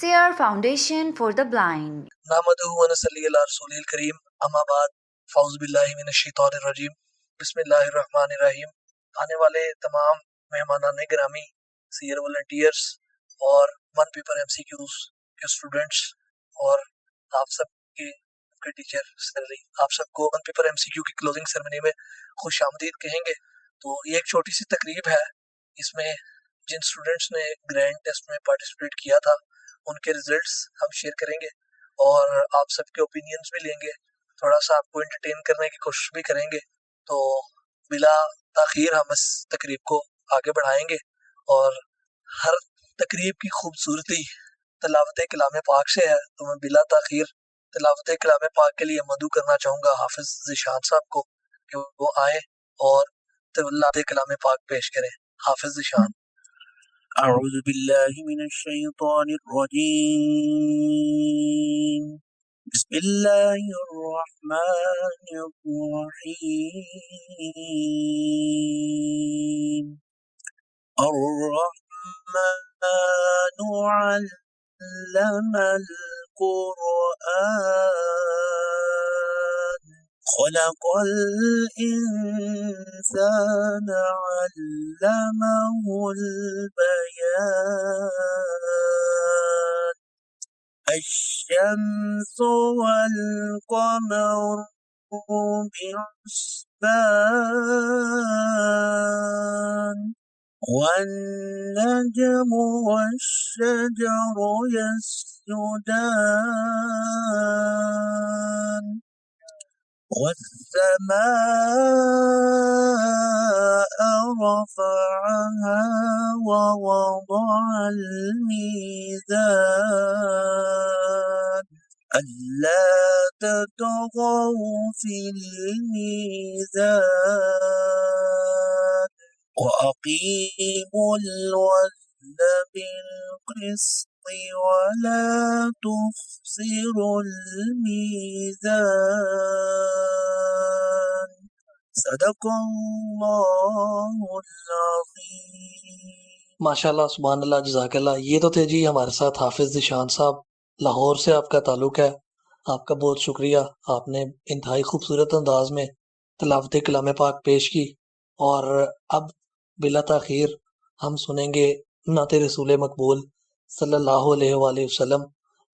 sincere foundation for the blind. نحمدہ و نصلی علی رسول الکریم اما بعد فاعوذ باللہ من الشیطان الرجیم بسم اللہ الرحمن الرحیم. آنے والے تمام مہمانان گرامی، سیئر والنٹیئرس اور one paper M C Qs کے اسٹوڈنٹس اور آپ سب کے ٹیچر سیلری، آپ سب کو one paper M C Q کی کلوزنگ سیرمنی میں خوش آمدید کہیں گے. تو یہ ایک چھوٹی سی تقریب ہے، اس میں جن اسٹوڈنٹس نے گرینڈ ٹیسٹ میں پارٹیسپیٹ کیا تھا ان کے ریزلٹس ہم شیئر کریں گے اور آپ سب کے اوپینینز بھی لیں گے، تھوڑا سا آپ کو انٹرٹین کرنے کی کوشش بھی کریں گے. تو بلا تاخیر ہم اس تقریب کو آگے بڑھائیں گے اور ہر تقریب کی خوبصورتی تلاوت کلام پاک سے ہے. تو میں بلا تاخیر تلاوت کلام پاک کے لیے مدعو کرنا چاہوں گا حافظ ذیشان صاحب کو کہ وہ آئیں اور تلاوت کلام پاک پیش کریں. حافظ ذیشان. اعوذ باللہ من الشیطان الرجیم بسم اللہ الرحمن الرحیم. الرحمن علم القرآن خلق الإنسان علمه البيان. الشمس والقمر بحسبان والنجم والشجر يسجدان والسماء رفعها ووضع الميزان ألا تطغوا في الميزان وأقيموا الوزن بالقسط ولا تخسروا الميزان. صدق اللہ العظیم. ماشاء اللہ، سبحان اللہ، جزاک اللہ. یہ تو تھے جی ہمارے ساتھ حافظ ذیشان صاحب، لاہور سے آپ کا تعلق ہے. آپ کا بہت شکریہ، آپ نے انتہائی خوبصورت انداز میں تلاوت کلام پاک پیش کی. اور اب بلا تاخیر ہم سنیں گے نعت رسول مقبول صلی اللہ علیہ وآلہ وسلم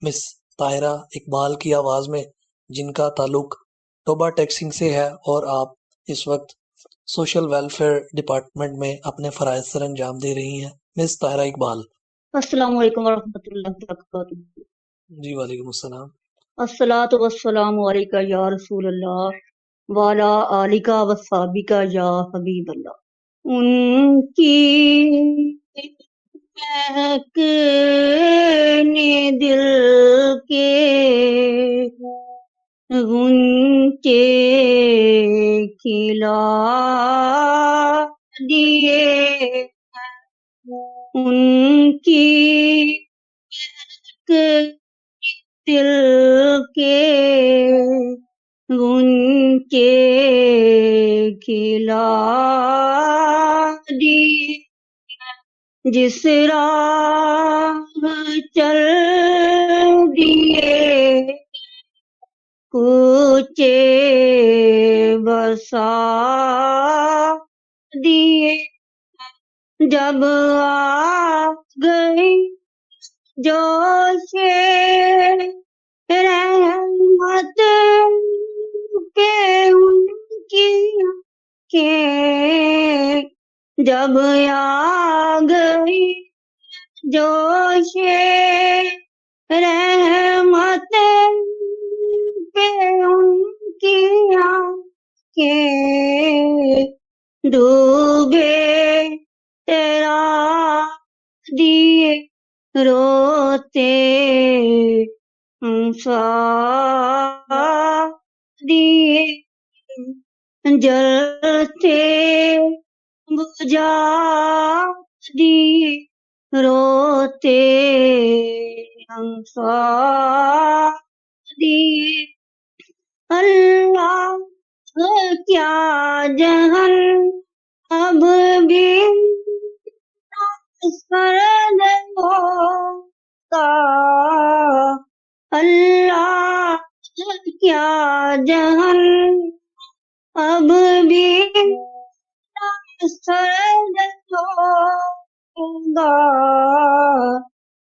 مس طاہرہ اقبال کی آواز میں، جن کا تعلق ٹوبہ ٹیکسنگ سے ہے اور آپ اس وقت سوشل ویلفیئر ڈپارٹمنٹ میں اپنے فرائض سر انجام دے رہی ہیں. مس طاہرہ اقبال. السلام علیکم ورحمۃ اللہ وبرکاتہ. جی وعلیکم السلام. الصلاۃ والسلام علیکہ یا رسول اللہ وعلی آلکہ وصحبکہ یا حبیب اللہ. ان کی مہکنے دل کے غنچے کھلا دیے، ان کی دل کے غنچے کھلا دیے، جس راہ چل دیے کوچے بسا دیے. جب آ گئی جوش رحمت پہ ان کی آنکھیں، جب آ گئی جوش رحمت پہ ان کی آنکھیں، ڈوبے تیرا دیے روتے دیے، جلتے بجھا دیے روتے دیے. اللہ کیا جہن اب بھی سرد ہوتا کیا جہن اب بھی سرد ہوگا،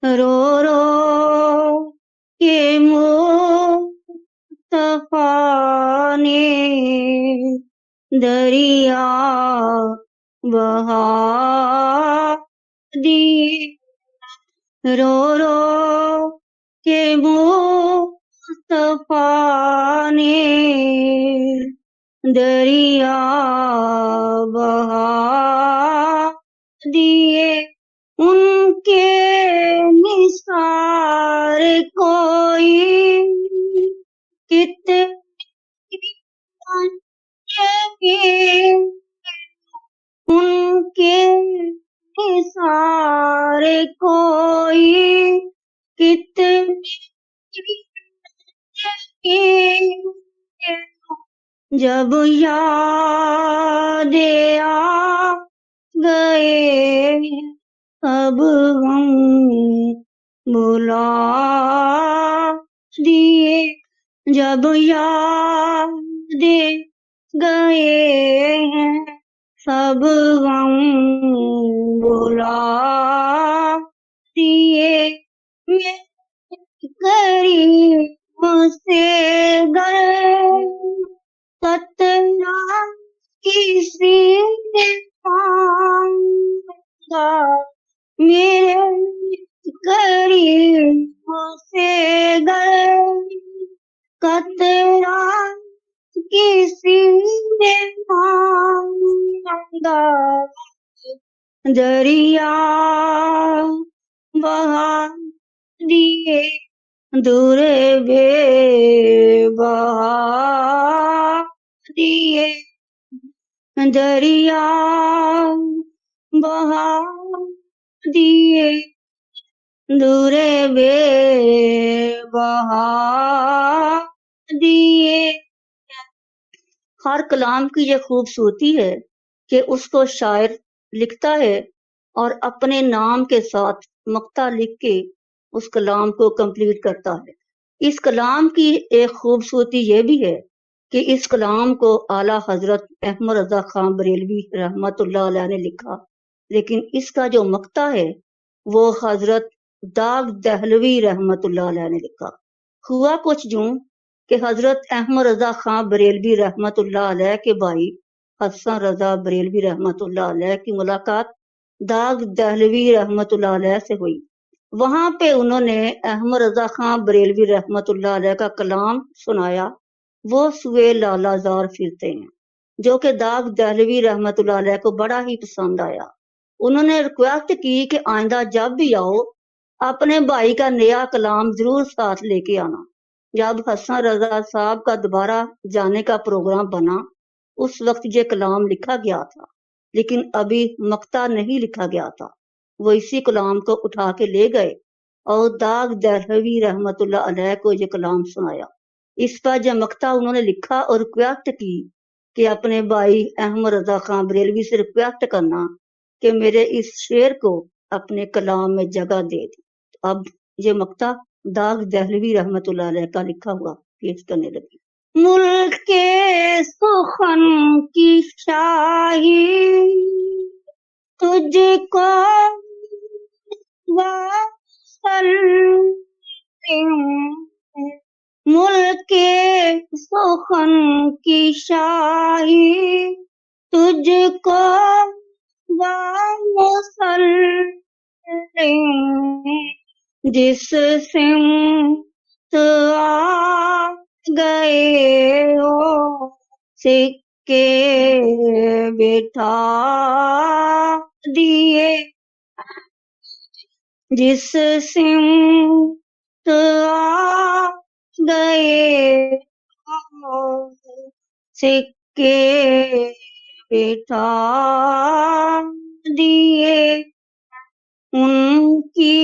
رو رو کے مصطفیٰ نے دریا بہا دیے، رو رو کے مصطفیٰ نے دریا بہا دیے، ان کے نثار کوئی کتنی ان کے نثار کوئی کتنی جب یاد آ گئے اب ہم بلا دیے، جب یاد گئے ہیں سب غم بلا دیے، قریب سے گر قطرہ کسی نے مانگا، میرے قریب سے گر قطرہ کسی نے مانگا، دریا بہا دیے، دور بے بہا دیے، دریا بہا دیے، دور بے بہا دیے۔ ہر کلام کی یہ خوبصورتی ہے کہ اس کو شاعر لکھتا ہے اور اپنے نام کے ساتھ مقطع لکھ کے اس کلام کو کمپلیٹ کرتا ہے۔ اس کلام کی ایک خوبصورتی یہ بھی ہے کہ اس کلام کو اعلیٰ حضرت احمد رضا خان بریلوی رحمت اللہ علیہ نے لکھا، لیکن اس کا جو مقطع ہے وہ حضرت داغ دہلوی رحمت اللہ علیہ نے لکھا۔ ہوا کچھ یوں کہ حضرت احمد رضا خان بریلوی رحمت اللہ علیہ کے بھائی حسن رضا بریلوی رحمت اللہ علیہ کی ملاقات داغ دہلوی رحمت اللہ علیہ سے ہوئی۔ وہاں پہ انہوں نے احمد رضا خان بریلوی رحمت اللہ علیہ کا کلام سنایا، وہ سوئے لالا زار پھرتے ہیں، جو کہ داغ دہلوی رحمت اللہ علیہ کو بڑا ہی پسند آیا۔ انہوں نے ریکویسٹ کی کہ آئندہ جب بھی آؤ اپنے بھائی کا نیا کلام ضرور ساتھ لے کے آنا۔ جب حسن رضا صاحب کا دوبارہ جانے کا پروگرام بنا اس وقت یہ کلام لکھا گیا تھا، لیکن ابھی مقطع نہیں لکھا گیا تھا۔ وہ اسی کلام کو اٹھا کے لے گئے اور داغ دہلوی رحمت اللہ علیہ کو یہ کلام سنایا۔ اس پر جب مقطع انہوں نے لکھا اور ریکویسٹ کی کہ اپنے بھائی احمد رضا خان بریلوی سے ریکویسٹ کرنا کہ میرے اس شعر کو اپنے کلام میں جگہ دے دی۔ اب یہ مقطع داغ دہلوی رحمت اللہ علیہ کا لکھا ہوا پیش کرنے لگی۔ ملک کے سخن کی شاہی تجھ کو واصل، ملک کے سخن کی شاہی تجھ کو واصل، جس سمت آ گئے ہو سکے بٹھا دیے، جس سمت آ گئے ہو سکے بٹھا دیے، ان کی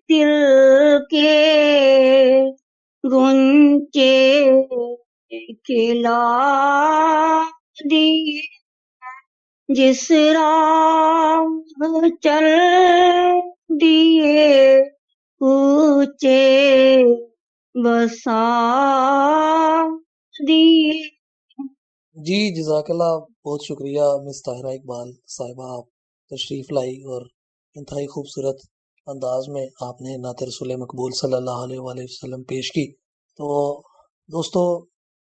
دل کے گنچے کھلا دیے، جس راہ چل دیے کوچے بسا دیے۔ جی جزاک اللہ، بہت شکریہ مس طاہرہ اقبال صاحبہ، آپ تشریف لائی اور انتہائی خوبصورت انداز میں آپ نے نعت رسول مقبول صلی اللہ علیہ وآلہ وسلم پیش کی۔ تو دوستو،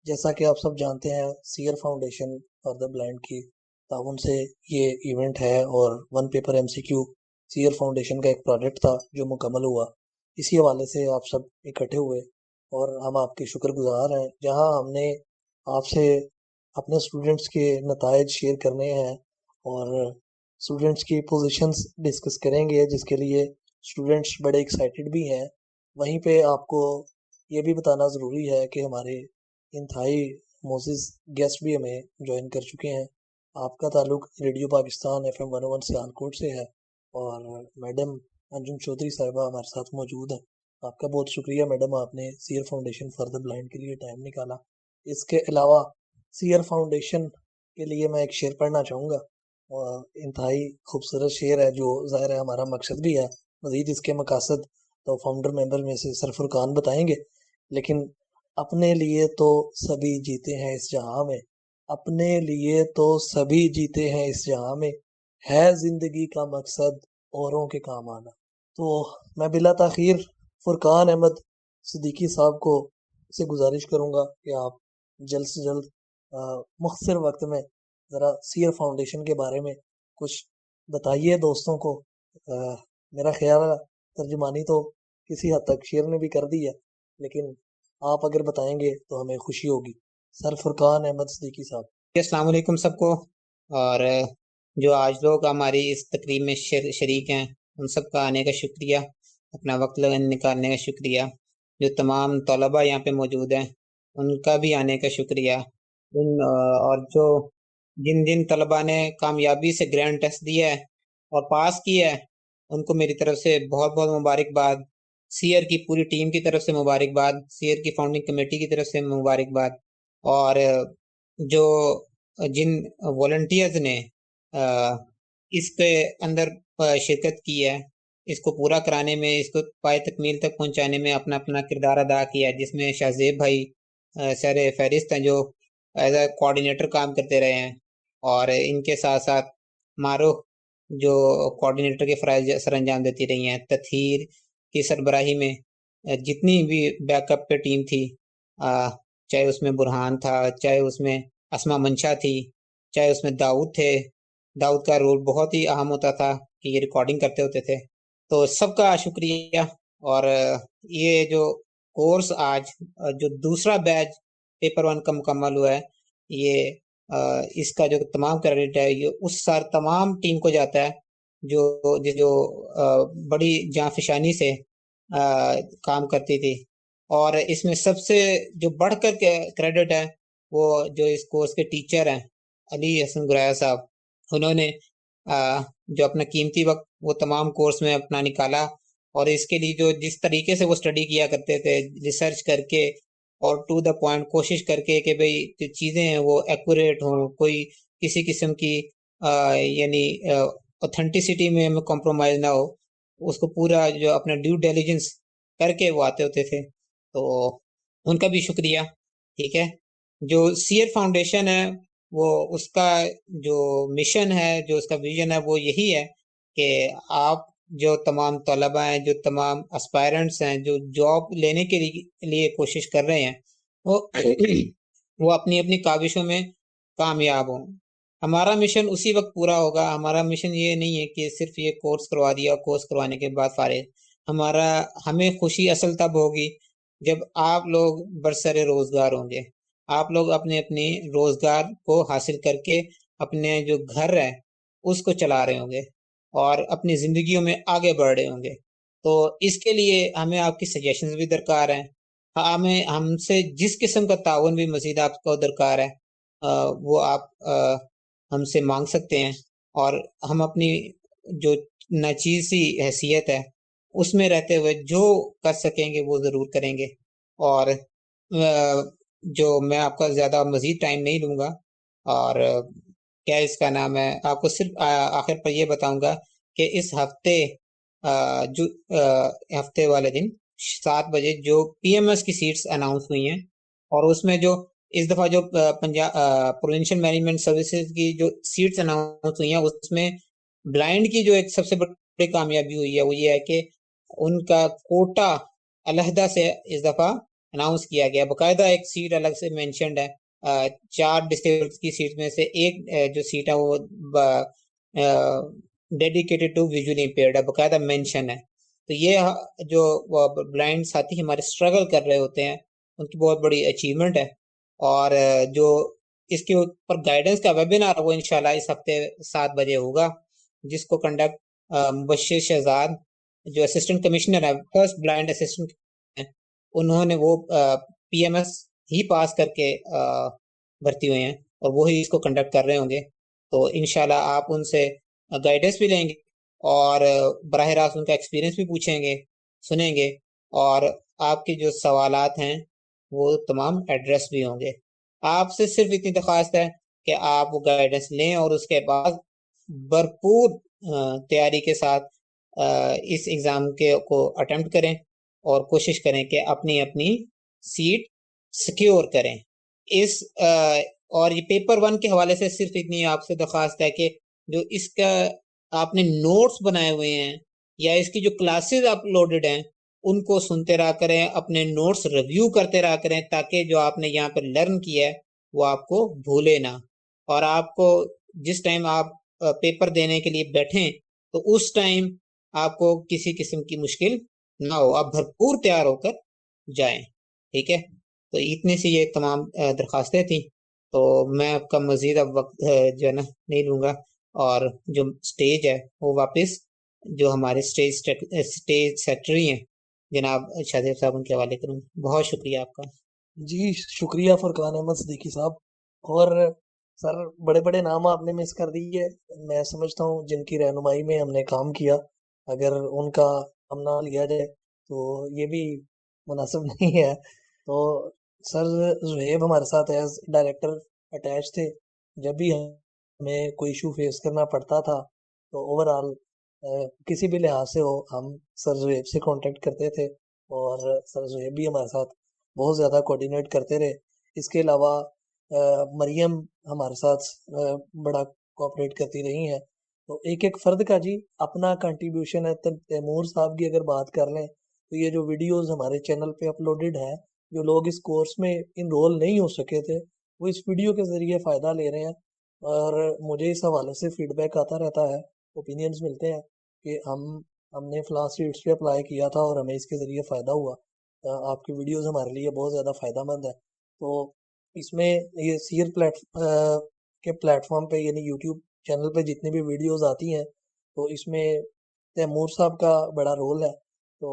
جیسا کہ آپ سب جانتے ہیں، Seer Foundation for the Blind کی تعاون سے یہ ایونٹ ہے، اور one paper M C Q Seer Foundation کا ایک پروجیکٹ تھا جو مکمل ہوا۔ اسی حوالے سے آپ سب اکٹھے ہوئے اور ہم آپ کے شکر گزار ہیں، جہاں ہم نے آپ سے اپنے اسٹوڈنٹس کے نتائج شیئر کرنے ہیں اور اسٹوڈنٹس کی پوزیشنز ڈسکس کریں گے، جس کے لیے اسٹوڈنٹس بڑے ایکسائٹیڈ بھی ہیں۔ وہیں پہ آپ کو یہ بھی بتانا ضروری ہے کہ ہمارے انتہائی معزز گیسٹ بھی ہمیں جوائن کر چکے ہیں۔ آپ کا تعلق ریڈیو پاکستان FM 101 سیالکوٹ سے ہے، اور میڈم انجم چودھری صاحبہ ہمارے ساتھ موجود ہیں۔ آپ کا بہت شکریہ میڈم، آپ نے Seer Foundation for the Blind کے لیے ٹائم نکالا۔ اس کے علاوہ سیئر فاؤنڈیشن کے لیے میں ایک شعر پڑھنا چاہوں گا، اور انتہائی خوبصورت شعر ہے، جو ظاہر ہے ہمارا مقصد بھی ہے۔ مزید اس کے مقاصد تو فاؤنڈر ممبر میں سے سر فرقان بتائیں گے، لیکن اپنے لیے تو سبھی جیتے ہیں اس جہاں میں، اپنے لیے تو سبھی جیتے ہیں اس جہاں میں، ہے زندگی کا مقصد اوروں کے کام آنا۔ تو میں بلا تاخیر فرقان احمد صدیقی صاحب کو سے گزارش کروں گا کہ آپ جلد سے جلد مختصر وقت میں ذرا سیئر فاؤنڈیشن کے بارے میں کچھ بتائیے دوستوں کو۔ میرا خیال ہے ترجمانی تو کسی حد تک شیئر نے بھی کر دی ہے، لیکن آپ اگر بتائیں گے تو ہمیں خوشی ہوگی۔ سر فرقان احمد صدیقی صاحب۔ السلام علیکم سب کو، اور جو آج لوگ ہماری اس تقریب میں شریک ہیں، ان سب کا آنے کا شکریہ، اپنا وقت نکالنے کا شکریہ۔ جو تمام طلباء یہاں پہ موجود ہیں ان کا بھی آنے کا شکریہ، اور جو جن طلباء نے کامیابی سے گرینڈ ٹیسٹ دیا ہے اور پاس کیا ہے، ان کو میری طرف سے بہت بہت مبارکباد، سیئر کی پوری ٹیم کی طرف سے مبارکباد، سیئر کی فاؤنڈنگ کمیٹی کی طرف سے مبارکباد، اور جو جن والنٹیئرز نے اس کے اندر شرکت کی ہے، اس کو پورا کرانے میں، اس کو پائے تکمیل تک پہنچانے میں اپنا اپنا کردار ادا کیا ہے، جس میں شاہ زیب بھائی سر فہرست ہیں، جو ایز اے کوآرڈینیٹر کام کرتے رہے ہیں، اور ان کے ساتھ ساتھ معروف جو کوآرڈینیٹر کے فرائض سر انجام دیتی رہی ہیں۔ تطہیر کی سربراہی میں جتنی بھی بیک اپ پہ ٹیم تھی، چاہے اس میں برہان تھا، چاہے اس میں اسما منشا تھی، چاہے اس میں داؤد تھے، داؤد کا رول بہت ہی اہم ہوتا تھا کہ یہ ریکارڈنگ کرتے ہوتے تھے۔ تو سب کا شکریہ۔ اور یہ جو کورس آج جو دوسرا بیچ پیپر 1 کا مکمل ہوا ہے، یہ اس کا جو تمام کریڈٹ ہے یہ اس سر تمام ٹیم کو جاتا ہے جو بڑی جانفشانی سے کام کرتی تھی، اور اس میں سب سے جو بڑھ کر کریڈٹ ہے وہ جو اس کورس کے ٹیچر ہیں علی حسن گرایا صاحب، انہوں نے جو اپنا قیمتی وقت وہ تمام کورس میں اپنا نکالا، اور اس کے لیے جو جس طریقے سے وہ سٹڈی کیا کرتے تھے، ریسرچ کر کے اور ٹو دا پوائنٹ کوشش کر کے کہ بھئی جو چیزیں ہیں وہ ایکوریٹ ہوں، کوئی کسی قسم کی یعنی اوتھینٹسٹی میں کمپرومائز نہ ہو، اس کو پورا جو اپنا ڈیو ڈیلیجنس کر کے وہ آتے ہوتے تھے، تو ان کا بھی شکریہ۔ ٹھیک ہے، جو سیئر فاؤنڈیشن ہے وہ اس کا جو مشن ہے، جو اس کا ویژن ہے، وہ یہی ہے کہ آپ جو تمام طلباء ہیں، جو تمام اسپائرنٹس ہیں، جو جاب لینے کے لیے کوشش کر رہے ہیں، وہ اپنی اپنی کاوشوں میں کامیاب ہوں۔ ہمارا مشن اسی وقت پورا ہوگا۔ ہمارا مشن یہ نہیں ہے کہ صرف یہ کورس کروا دیا، کورس کروانے کے بعد فارغ۔ ہمیں خوشی اصل تب ہوگی جب آپ لوگ برسر روزگار ہوں گے، آپ لوگ اپنے روزگار کو حاصل کر کے اپنے جو گھر ہے اس کو چلا رہے ہوں گے اور اپنی زندگیوں میں آگے بڑھ رہے ہوں گے۔ تو اس کے لیے ہمیں آپ کی سجیشنز بھی درکار ہیں، ہم سے جس قسم کا تعاون بھی مزید آپ کو درکار ہے وہ آپ ہم سے مانگ سکتے ہیں، اور ہم اپنی جو ناچیزی حیثیت ہے اس میں رہتے ہوئے جو کر سکیں گے وہ ضرور کریں گے۔ اور جو میں آپ کا زیادہ مزید ٹائم نہیں لوں گا، اور کیا اس کا نام ہے، آپ کو صرف آخر پر یہ بتاؤں گا کہ اس ہفتے جو ہفتے والے دن 7 بجے جو پی ایم ایس کی سیٹس اناؤنس ہوئی ہیں، اور اس میں جو اس دفعہ جو پروونشل مینجمنٹ سروسز کی جو سیٹس اناؤنس ہوئی ہیں، اس میں بلائنڈ کی جو ایک سب سے بڑی کامیابی ہوئی ہے وہ یہ ہے کہ ان کا کوٹا علیحدہ سے اس دفعہ اناؤنس کیا گیا، باقاعدہ ایک سیٹ الگ سے مینشنڈ ہے، 4 ڈسٹرکٹ کی سیٹ میں سے ایک جو سیٹ ہے وہ ڈیڈیکیٹڈ ٹو ویژولی امپیئرڈ ہے، باقاعدہ مینشن ہے۔ تو یہ جو بلائنڈ ساتھی ہمارے اسٹرگل کر رہے ہوتے ہیں ان کی بہت بڑی اچیومنٹ ہے، اور جو اس کے اوپر گائیڈنس کا ویبینار وہ انشاءاللہ اس ہفتے 7 بجے ہوگا، جس کو کنڈکٹ مبشر شہزاد جو اسسٹنٹ کمشنر ہے، فرسٹ بلائنڈ اسسٹنٹ ہیں، انہوں نے وہ پی ایم ایس ہی پاس کر کے بھرتی ہوئے ہیں اور وہی اس کو کنڈکٹ کر رہے ہوں گے۔ تو انشاءاللہ آپ ان سے گائیڈنس بھی لیں گے اور براہ راست ان کا ایکسپیرینس بھی پوچھیں گے، سنیں گے، اور آپ کے جو سوالات ہیں وہ تمام ایڈریس بھی ہوں گے۔ آپ سے صرف اتنی درخواست ہے کہ آپ وہ گائیڈنس لیں اور اس کے بعد بھرپور تیاری کے ساتھ اس ایگزام کو اٹیمپٹ کریں اور کوشش کریں کہ اپنی اپنی سیٹ سیکیور کریں۔ اس اور یہ پیپر 1 کے حوالے سے صرف اتنی آپ سے درخواست ہے کہ جو اس کا آپ نے نوٹس بنائے ہوئے ہیں یا اس کی جو کلاسز اپلوڈڈ ہیں ان کو سنتے رہا کریں، اپنے نوٹس ریویو کرتے رہا کریں، تاکہ جو آپ نے یہاں پر لرن کیا ہے وہ آپ کو بھولے نہ، اور آپ کو جس ٹائم آپ پیپر دینے کے لیے بیٹھیں تو اس ٹائم آپ کو کسی قسم کی مشکل نہ ہو، آپ بھرپور تیار ہو کر جائیں، ٹھیک ہے؟ تو اتنی سی یہ تمام درخواستیں تھیں، تو میں آپ کا مزید اب وقت جو ہے نا نہیں لوں گا، اور جو سٹیج ہے وہ واپس جو ہمارے سٹیج سیکرٹری ہیں جناب شاہزیب صاحب ان کے حوالے کروں۔ بہت شکریہ آپ کا۔ جی شکریہ فرقان احمد صدیقی صاحب، اور سر بڑے بڑے نام آپ نے مس کر دیے، میں سمجھتا ہوں جن کی رہنمائی میں ہم نے کام کیا، اگر ان کا ہم نہ لیا جائے تو یہ بھی مناسب نہیں ہے۔ تو سر زہیب ہمارے ساتھ ایز ڈائریکٹر اٹیچ تھے، جب بھی ہمیں کوئی ایشو فیس کرنا پڑتا تھا تو اوور آل کسی بھی لحاظ سے ہو ہم سر زہیب سے کانٹیکٹ کرتے تھے، اور سر زہیب بھی ہمارے ساتھ بہت زیادہ کوآرڈینیٹ کرتے رہے۔ اس کے علاوہ مریم ہمارے ساتھ بڑا کوآپریٹ کرتی رہی ہیں۔ تو ایک ایک فرد کا جی اپنا کنٹریبیوشن ہے۔ تیمور صاحب کی اگر بات کر لیں تو یہ جو ویڈیوز ہمارے چینل پہ اپلوڈڈ ہیں، جو لوگ اس کورس میں انرول نہیں ہو سکے تھے وہ اس ویڈیو کے ذریعے فائدہ لے رہے ہیں، اور مجھے اس حوالے سے فیڈ بیک آتا رہتا ہے، اوپینینز ملتے ہیں کہ ہم نے فلاں سیٹس پہ اپلائی کیا تھا اور ہمیں اس کے ذریعے فائدہ ہوا۔ آپ کی ویڈیوز ہمارے لیے بہت زیادہ فائدہ مند ہے۔ تو اس میں یہ سیر کے پلیٹ فارم پہ یعنی یوٹیوب چینل پہ جتنی بھی ویڈیوز آتی ہیں تو اس میں تیمور صاحب کا بڑا رول ہے۔ تو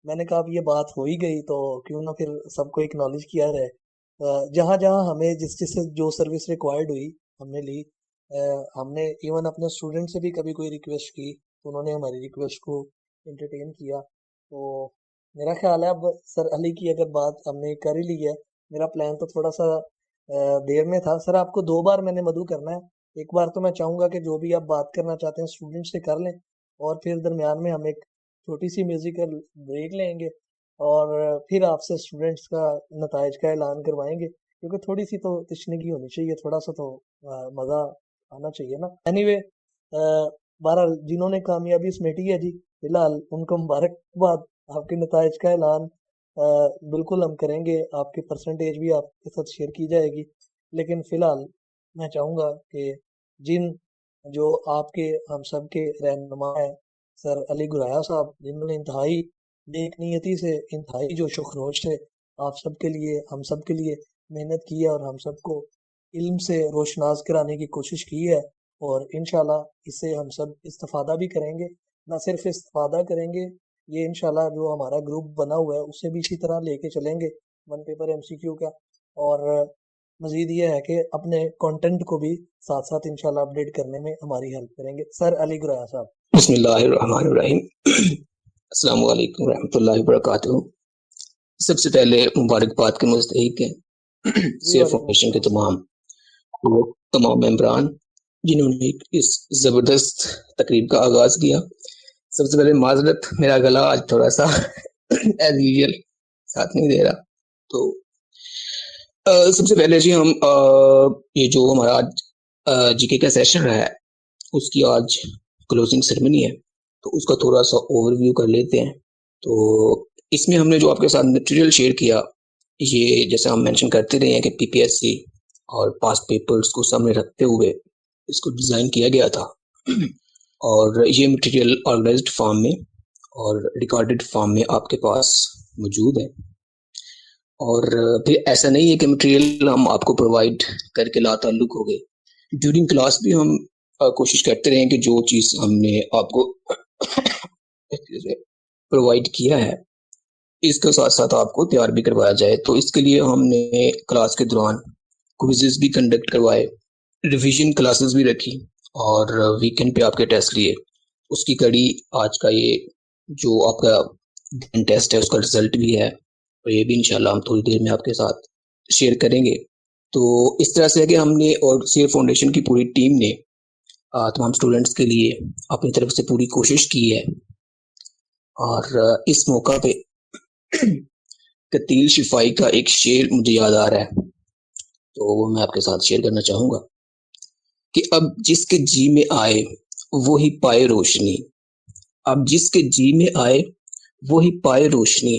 میں نے کہا اب یہ بات ہو ہی گئی تو کیوں نہ پھر سب کو اکنالج کیا رہے۔ جہاں جہاں ہمیں جس سے جو سروس ریکوائرڈ ہوئی ہم نے لی۔ ہم نے ایون اپنے اسٹوڈنٹ سے بھی کبھی کوئی ریکویسٹ کی تو انہوں نے ہماری ریکویسٹ کو انٹرٹین کیا۔ تو میرا خیال ہے اب سر علی کی اگر بات ہم نے کر ہی لی ہے، میرا پلان تو تھوڑا سا دیر میں تھا۔ سر آپ کو 2 بار میں نے مدعو کرنا ہے، ایک بار تو میں چاہوں گا کہ جو بھی آپ بات کرنا چاہتے ہیں اسٹوڈنٹ سے کر لیں، اور پھر درمیان میں ہم ایک چھوٹی سی میوزیکل بریک لیں گے اور پھر آپ سے اسٹوڈنٹس کا نتائج کا اعلان کروائیں گے، کیونکہ تھوڑی سی تو تشنگی ہونی چاہیے، تھوڑا سا تو مزہ آنا چاہیے نا۔ اینی وے بہرحال جنہوں نے کامیابی سمیٹی ہے جی فی الحال ان کو مبارکباد، آپ کے نتائج کا اعلان بالکل ہم کریں گے، آپ کی پرسنٹیج بھی آپ کے ساتھ شیئر کی جائے گی، لیکن فی الحال میں چاہوں گا کہ جو آپ کے ہم سب کے رہنما ہیں سر علی گرایا صاحب، جنہوں نے انتہائی نیک نیتی سے، انتہائی جو شخروش سے آپ سب کے لیے ہم سب کے لیے محنت کی ہے اور ہم سب کو علم سے روشناس کرانے کی کوشش کی ہے، اور انشاءاللہ اس سے ہم سب استفادہ بھی کریں گے۔ نہ صرف استفادہ کریں گے، یہ انشاءاللہ جو ہمارا گروپ بنا ہوا ہے اسے بھی اسی طرح لے کے چلیں گے 1 پیپر MCQ کا، اور مزید یہ ہے کہ اپنے کنٹینٹ کو بھی ساتھ ساتھ انشاءاللہ اپڈیٹ کرنے میں ہماری ہیلپ کریں گے۔ سر علی گرایا صاحب۔ بسم اللہ الرحمن الرحیم۔ السلام علیکم ورحمۃ اللہ وبرکاتہ۔ سب سے پہلے مبارکباد کے مستحق ہیں سیئر فاؤنڈیشن کے تمام ممبران جنہوں نے اس زبردست تقریب کا آغاز کیا۔ سب سے پہلے معذرت، میرا گلا آج تھوڑا سا ایز یوزل ساتھ نہیں دے رہا. تو سب سے پہلے جی ہم یہ جو ہمارا آج جی کے کا سیشن رہا ہے اس کی آج کلوزنگ سیرمنی ہے، تو اس کا تھوڑا سا اوور ویو کر لیتے ہیں. تو اس میں ہم نے جو آپ کے ساتھ مٹیریل شیئر کیا، یہ جیسے ہم مینشن کرتے رہے ہیں کہ پی پی ایس سی اور پاس پیپرز کو سامنے رکھتے ہوئے اس کو ڈیزائن کیا گیا تھا. اور یہ مٹیریل آرگنائزڈ فارم میں اور ریکارڈڈ فارم میں آپ کے پاس موجود ہے. اور پھر ایسا نہیں ہے کہ مٹیریل ہم آپ کو پرووائڈ کر کے لا تعلق ہو گئے. ڈیورنگ کلاس بھی ہم کوشش کرتے رہے کہ جو چیز ہم نے آپ کو پرووائڈ کیا ہے اس کے ساتھ ساتھ آپ کو تیار بھی کروایا جائے. تو اس کے لیے ہم نے کلاس کے دوران کوئزز بھی کنڈکٹ کروائے، ریویژن کلاسز بھی رکھی، اور ویکینڈ پہ آپ کے ٹیسٹ لیے. اس کی کڑی آج کا یہ جو آپ کا ٹیسٹ ہے اس کا رزلٹ بھی ہے، اور یہ بھی انشاءاللہ ہم تھوڑی دیر میں آپ کے ساتھ شیئر کریں گے. تو اس طرح سے ہے کہ ہم نے اور سیئر فاؤنڈیشن کی پوری ٹیم نے تمام اسٹوڈنٹس کے لیے اپنی طرف سے پوری کوشش کی ہے. اور اس موقع پہ قتیل شفائی کا ایک شعر مجھے یاد آ رہا ہے، تو وہ میں آپ کے ساتھ شیئر کرنا چاہوں گا کہ اب جس کے جی میں آئے وہی پائے روشنی، اب جس کے جی میں آئے وہی پائے روشنی،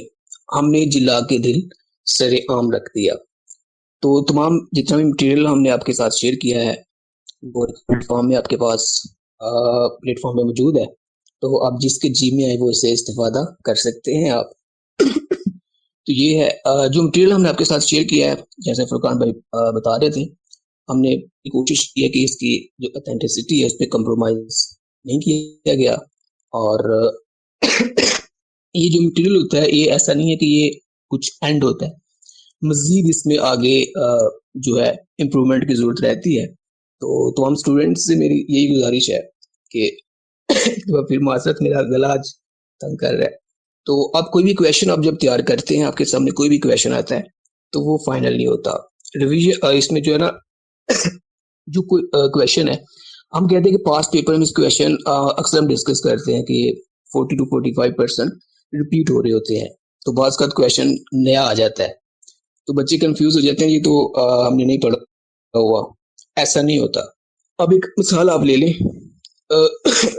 ہم نے جلا کے دل سر عام رکھ دیا. تو تمام جتنا بھی مٹیریل ہم نے آپ کے ساتھ شیئر کیا ہے وہ پلیٹ فارم میں آپ کے پاس پلیٹ فارم میں موجود ہے. تو آپ جس کے جی میں آئے وہ اسے استفادہ کر سکتے ہیں آپ. تو یہ ہے جو مٹیریل ہم نے آپ کے ساتھ شیئر کیا ہے، جیسے فرقان بھائی بتا رہے تھے، ہم نے کوشش کی ہے کہ اس کی جو اتھینٹسٹی ہے اس پہ کمپرومائز نہیں کیا گیا. اور یہ جو مٹیریل ہوتا ہے یہ ایسا نہیں ہے کہ یہ کچھ اینڈ ہوتا ہے، مزید اس میں آگے جو ہے امپرومنٹ کی ضرورت رہتی ہے. تو تمام اسٹوڈنٹس سے میری یہی گزارش ہے کہ پھر معذرت، میرا گلا آج تنگ کر رہا ہے. تو آپ کوئی بھی کویشچن آپ جب تیار کرتے ہیں، آپ کے سامنے کوئی بھی کویشچن آتا ہے تو وہ فائنل نہیں ہوتا. ریویژن اس میں جو ہے نا جو کوئی کویشچن ہے، ہم کہتے ہیں کہ پاس پیپر میں اس کویشچن اکثر ہم ڈسکس کرتے ہیں کہ 40 to 45% ریپیٹ ہو رہے ہوتے ہیں. تو بعض کا کویشچن نیا آ جاتا ہے تو بچے کنفیوز ہو جاتے ہیں، یہ تو ہم نے نہیں پڑھا ہوا. ایسا نہیں ہوتا. اب ایک مثال آپ لے لیں،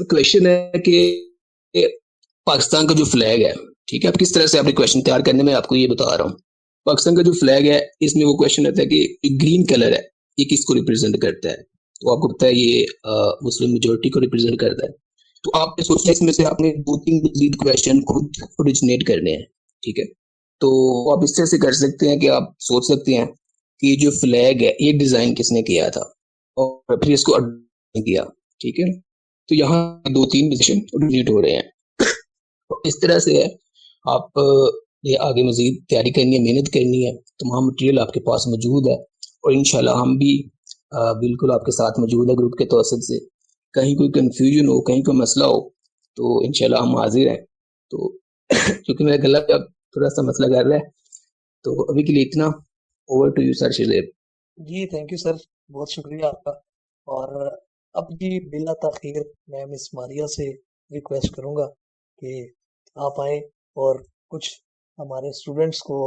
کویشچن ہے کہ پاکستان کا جو فلیگ ہے، ٹھیک ہے، اب کس طرح سے آپ نے کویشچن تیار کرنے میں آپ کو یہ بتا رہا ہوں. پاکستان کا جو فلیگ ہے اس میں وہ کویشچن رہتا ہے کہ گرین کلر ہے یہ کس کو ریپرزینٹ کرتا ہے. تو آپ کو پتا ہے یہ مسلم میجورٹی کو ریپرزینٹ کرتا ہے. تو آپ نے سوچا اس میں سے آپ نے 2-3 مزید کویشچن خود اوریجنیٹ کرنے ہیں، ٹھیک ہے. تو آپ اس طرح سے کر سکتے ہیں کہ آپ سوچ سکتے ہیں کہ یہ جو فلیگ ہے یہ ڈیزائن کس نے کیا تھا اور پھر اس کو کیا، ٹھیک ہے. تو یہاں 2-3 پوزیشن اوریجنیٹ ہو رہے ہیں. اس طرح سے ہے آپ یہ آگے مزید تیاری کرنی ہے، محنت کرنی ہے. تمام مٹیریل آپ کے پاس موجود ہے اور انشاءاللہ ہم بھی بالکل آپ کے ساتھ موجود ہے گروپ کے توسط سے. کہیں کوئی کنفیوژن ہو، کہیں کوئی مسئلہ ہو تو انشاءاللہ ہم حاضر ہیں. تو کیونکہ میرا گلا اب تھوڑا سا مسئلہ کر رہا ہے، تو ابھی کے لیے اتنا. Over to you sir Shazeb. جی تھینک یو سر، بہت شکریہ آپ کا. اور اب جی بلا تاخیر میں مس ماریہ سے ریکویسٹ کروں گا کہ آپ آئیں اور کچھ ہمارے اسٹوڈنٹس کو،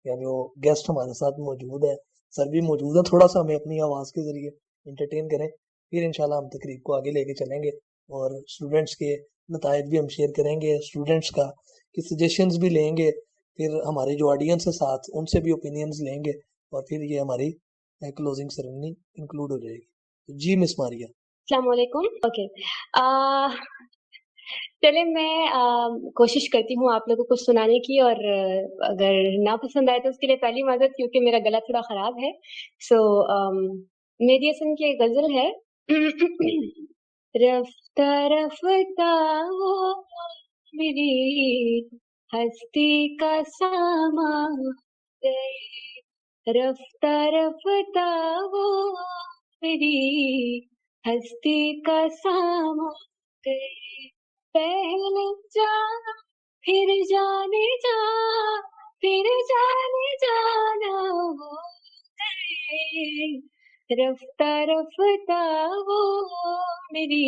یعنی وہ گیسٹ ہمارے ساتھ موجود ہے، سر بھی موجود ہے، تھوڑا سا ہمیں اپنی آواز کے ذریعے انٹرٹین کریں. پھر انشاءاللہ ہم تقریب کو آگے لے کے چلیں گے اور اسٹوڈنٹس کے نتائج بھی ہم شیئر کریں گے، اسٹوڈنٹس کا کی سجیشنز بھی لیں گے. پھر ہمارے جو آڈینس ہے ساتھ ان سے بھی اوپینینز لیں گے اور پھر یہ ہماری کلوزنگ سیرمنی انکلوڈ ہو جائے گی. جی مس ماریہ. السلام علیکم. اوکے، چلے میں کوشش کرتی ہوں آپ لوگوں کو سنانے کی، اور اگر نہ پسند آئے تو اس کے لیے پہلی معذرت، کیونکہ میرا گلا تھوڑا خراب ہے. سو میری اسم کی ایک غزل ہے. رفتہ رفتہ وہ میری ہستی کا ساما گئے، رفتہ رفتہ وہ میری ہستی کا ساما گئے. پہلے جانا پھر جانے جا، پھر جانے جانا ہو گئے، رفتہ رفتہ وہ میری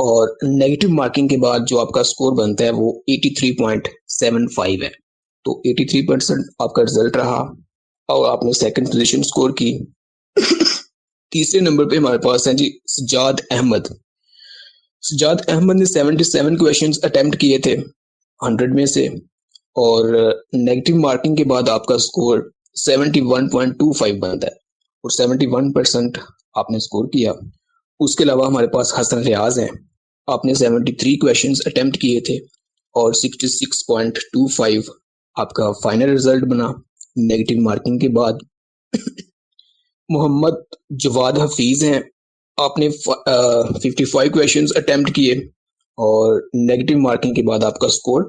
اور نیگیٹو مارکنگ کے بعد جو آپ کا سکور بنتا ہے وہ 83.75 ہے. تو 83% آپ کا رزلٹ رہا اور آپ نے سیکنڈ پوزیشن سکور کی. تیسرے نمبر پہ ہمارے پاس ہیں جی سجاد احمد. سجاد احمد نے 77 کویشچنز اٹیمپٹ کیے تھے 100 میں سے, اور نیگیٹو مارکنگ کے بعد آپ کا سکور 71.25 بنتا ہے اور 71% آپ نے سکور کیا. اس کے علاوہ ہمارے پاس حسن ریاض ہیں, آپ نے 73 کویشچنز اٹیمپٹ کیے تھے اور 66.25 آپ کا فائنل رزلٹ بنا نیگیٹو مارکنگ کے بعد. محمد جواد حفیظ ہیں, آپ نے 55 کویشچنز اٹیمپٹ کیے اور نیگیٹو مارکنگ کے بعد آپ کا سکور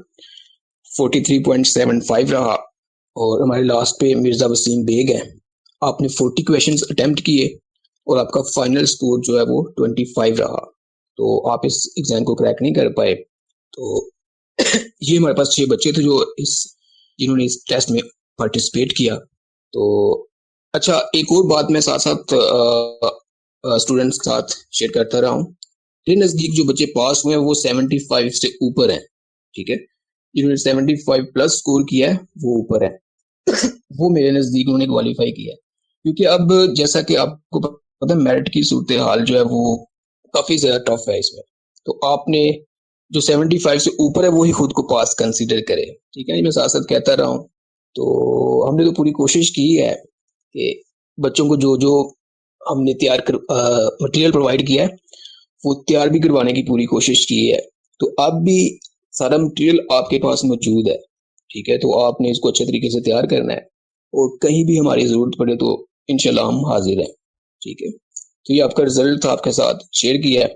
43.75 رہا. اور ہمارے لاسٹ پہ مرزا وسیم بیگ ہے, آپ نے 40 کویشچنز اٹیمپٹ کیے اور آپ کا فائنل سکور جو ہے وہ 25 رہا. تو آپ اس ایگزام کو کریک نہیں کر پائے. تو یہ ہمارے پاس 6 بچے تھے جنہوں نے اس ٹیسٹ میں پارٹیسپیٹ کیا. تو اچھا, ایک اور بات میں ساتھ ساتھ اسٹوڈنٹس کے ساتھ شیئر کرتا رہا ہوں. میرے نزدیک جو بچے پاس ہوئے ہیں وہ 75 سے اوپر ہیں, ٹھیک ہے. جنہوں نے 75 پلس سکور کیا ہے وہ اوپر ہے, وہ میرے نزدیک انہوں نے کوالیفائی کیا ہے. کیونکہ اب جیسا کہ آپ کو پتہ میرٹ کی صورتحال جو ہے وہ کافی زیادہ ٹف ہے اس میں. تو آپ نے جو 75 سے اوپر ہے وہی خود کو پاس کنسیڈر کرے, ٹھیک ہے. میں ساتھ ساتھ کہتا رہا ہوں. تو ہم نے تو پوری کوشش کی ہے کہ بچوں کو جو ہم نے مٹیریل پرووائڈ کیا ہے وہ تیار بھی کروانے کی پوری کوشش کی ہے. تو اب بھی سارا مٹیریل آپ کے پاس موجود ہے, ٹھیک ہے. تو آپ نے اس کو اچھے طریقے سے تیار کرنا ہے اور کہیں بھی ہماری ضرورت پڑے تو انشاءاللہ ہم حاضر ہیں, ٹھیک ہے. تو یہ آپ کا رزلٹ آپ کے ساتھ شیئر کیا ہے,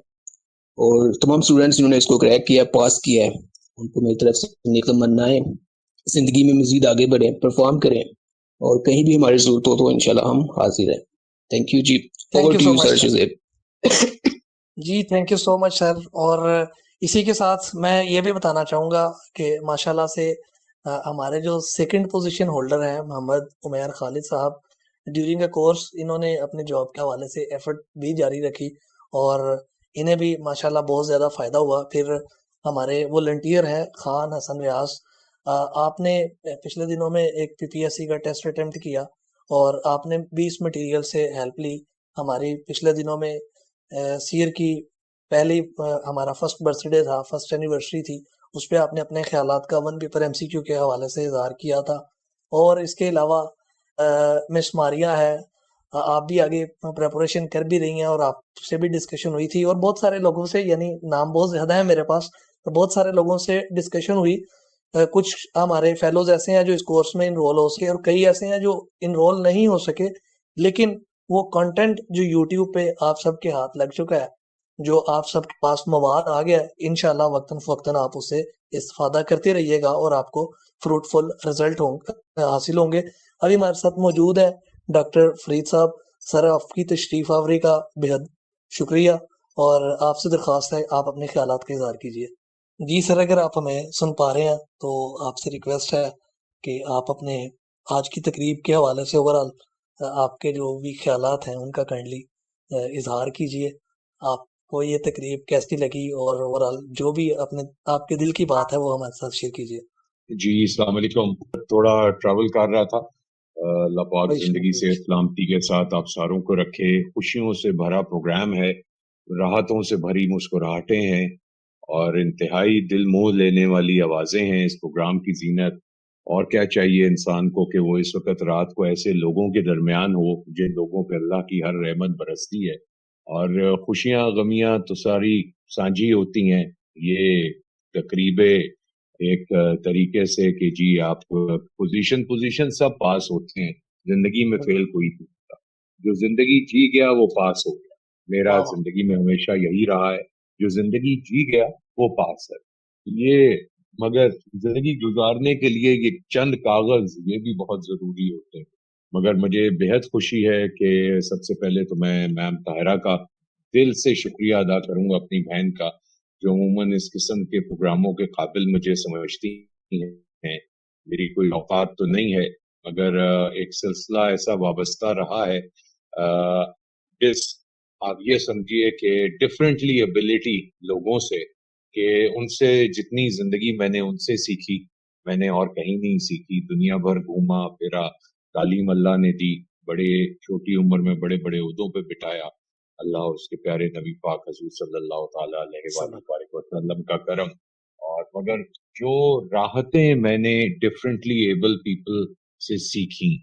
اور تمام اسٹوڈنٹس جنہوں نے اس کو کریک کیا, پاس کیا ہے, ان کو میری طرف سے نیک تمنائیں, زندگی میں مزید آگے بڑھیں, پرفارم کریں, اور کہیں بھی ہماری ضرورت ہو تو انشاءاللہ ہم حاضر ہیں. تھینک یو جی. Thank over you too so you much sir sir. Shazeb. جی thank you so much sir. اور اسی کے ساتھ میں یہ بھی بتانا چاہوں گا کہ ماشاءاللہ سے ہمارے جو سیکنڈ پوزیشن ہولڈر ہیں محمد عمیر خالد صاحب, ڈیورنگ اے کورس انہوں نے اپنے جاب کے حوالے سے ایفرٹ بھی جاری رکھی اور انہیں بھی ماشاءاللہ بہت زیادہ فائدہ ہوا. پھر ہمارے والنٹیئر ہیں خان حسن ریاض, آپ نے پچھلے دنوں میں ایک پی پی ایس سی کا ٹیسٹ اٹیمپٹ کیا اور آپ نے بھی اس مٹیریل سے ہیلپ لی. ہماری پچھلے دنوں میں سیر کی پہلی ہمارا فرسٹ برتھ ڈے تھا, فرسٹ اینیورسری تھی, اس پہ آپ نے اپنے خیالات کا 1 پیپر ایم سی کیو کے حوالے سے اظہار کیا تھا. اور اس کے علاوہ مس ماریا ہے, آپ بھی آگے پریپریشن کر بھی رہی ہیں اور آپ سے بھی ڈسکشن ہوئی تھی, اور بہت سارے لوگوں سے, یعنی نام بہت زیادہ ہے میرے پاس, بہت سارے لوگوں سے ڈسکشن ہوئی. کچھ ہمارے فیلوز ایسے ہیں جو اس کورس میں انرول ہو سکے اور کئی ایسے ہیں جو انرول نہیں ہو سکے, لیکن وہ کنٹینٹ جو یوٹیوب پہ آپ سب کے ہاتھ لگ چکا ہے, جو آپ سب کے پاس مواد آ گیا ہے, انشاءاللہ وقتاً فوقتاً آپ اسے استفادہ کرتے رہیے گا اور آپ کو فروٹفل رزلٹ حاصل ہوں گے. ابھی ہمارے ساتھ موجود ہے ڈاکٹر فرید صاحب. سر آپ کی تشریف آوری کا بہت شکریہ, اور آپ سے درخواست ہے آپ اپنے خیالات کا اظہار کیجیے. جی سر, اگر آپ ہمیں سن پا رہے ہیں تو آپ سے ریکویسٹ ہے کہ آپ اپنے آج کی تقریب کے حوالے سے اوورآل آپ کے جو بھی خیالات ہیں ان کا کائنڈلی اظہار کیجیے. آپ کو یہ تقریب کیسی لگی اور اوورآل جو بھی آپ کے دل کی بات ہے وہ ہمارے ساتھ شیئر کیجیے. جی السلام علیکم. تھوڑا ٹریول کر رہا تھا, اللہ پاک بھائی زندگی سے سلامتی کے ساتھ آپ ساروں کو رکھے. خوشیوں سے بھرا پروگرام ہے, راحتوں سے بھری مسکراہٹیں ہیں اور انتہائی دل موہ لینے والی آوازیں ہیں اس پروگرام کی زینت. اور کیا چاہیے انسان کو کہ وہ اس وقت رات کو ایسے لوگوں کے درمیان ہو جن لوگوں پہ اللہ کی ہر رحمت برستی ہے, اور خوشیاں غمیاں تو ساری سانجھی ہوتی ہیں. یہ تقریبیں ایک طریقے سے کہ جی آپ پوزیشن سب پاس ہوتے ہیں, زندگی میں فیل کوئی نہیں ہوتا. جو زندگی جی گیا وہ پاس ہو گیا. میرا زندگی میں ہمیشہ یہی رہا ہے, جو زندگی جی گیا وہ پاس ہے. یہ مگر زندگی گزارنے کے لیے یہ چند کاغذ یہ بھی بہت ضروری ہوتے ہیں. مگر مجھے بہت خوشی ہے کہ سب سے پہلے تو میں میم طاہرہ کا دل سے شکریہ ادا کروں گا, اپنی بہن کا, جو عموماً اس قسم کے پروگراموں کے قابل مجھے سمجھتی ہیں. میری کوئی اوقات تو نہیں ہے مگر ایک سلسلہ ایسا وابستہ رہا ہے جس آپ یہ سمجھیے کہ ڈفرینٹلی ایبلٹی لوگوں سے، کہ ان سے جتنی زندگی میں نے ان سے سیکھی میں نے اور کہیں نہیں سیکھی. دنیا بھر گھوما پھرا، تعلیم اللہ نے دی، بڑے چھوٹی عمر میں بڑے بڑے عہدوں پہ بٹھایا. اللہ اس کے پیارے نبی پاک حضور صلی اللہ تعالیٰ علیہ وآلہ وسلم کا کرم. اور مگر جو راحتیں میں نے ڈفرینٹلی ایبل پیپل سے سیکھی،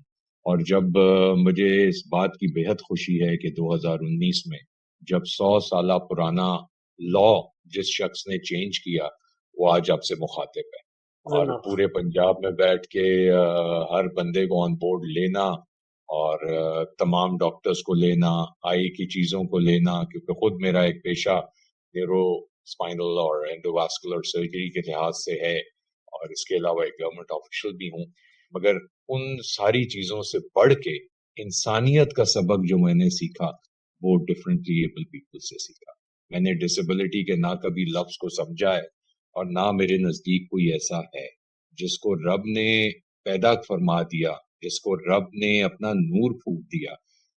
اور جب مجھے اس بات کی بے حد خوشی ہے کہ 2019 میں جب 100 سالہ پرانا لا جس شخص نے چینج کیا وہ آج آپ سے مخاطب ہے، اور پورے پنجاب میں بیٹھ کے ہر بندے کو آن بورڈ لینا، اور تمام ڈاکٹرز کو لینا، آئی کی چیزوں کو لینا، کیونکہ خود میرا ایک پیشہ نیورو اسپائنل اور اینڈوواسکولر سرجری کے لحاظ سے ہے، اور اس کے علاوہ ایک گورنمنٹ آفیشل بھی ہوں. مگر ان ساری چیزوں سے بڑھ کے انسانیت کا سبق جو میں نے سیکھا وہ ڈفرینٹلی ایبل پیپل سے سیکھا. میں نے ڈسیبلٹی کے نہ کبھی لفظ کو سمجھا ہے، اور نہ میرے نزدیک کوئی ایسا ہے جس کو رب نے پیدا فرما دیا، جس کو رب نے اپنا نور پھونک دیا،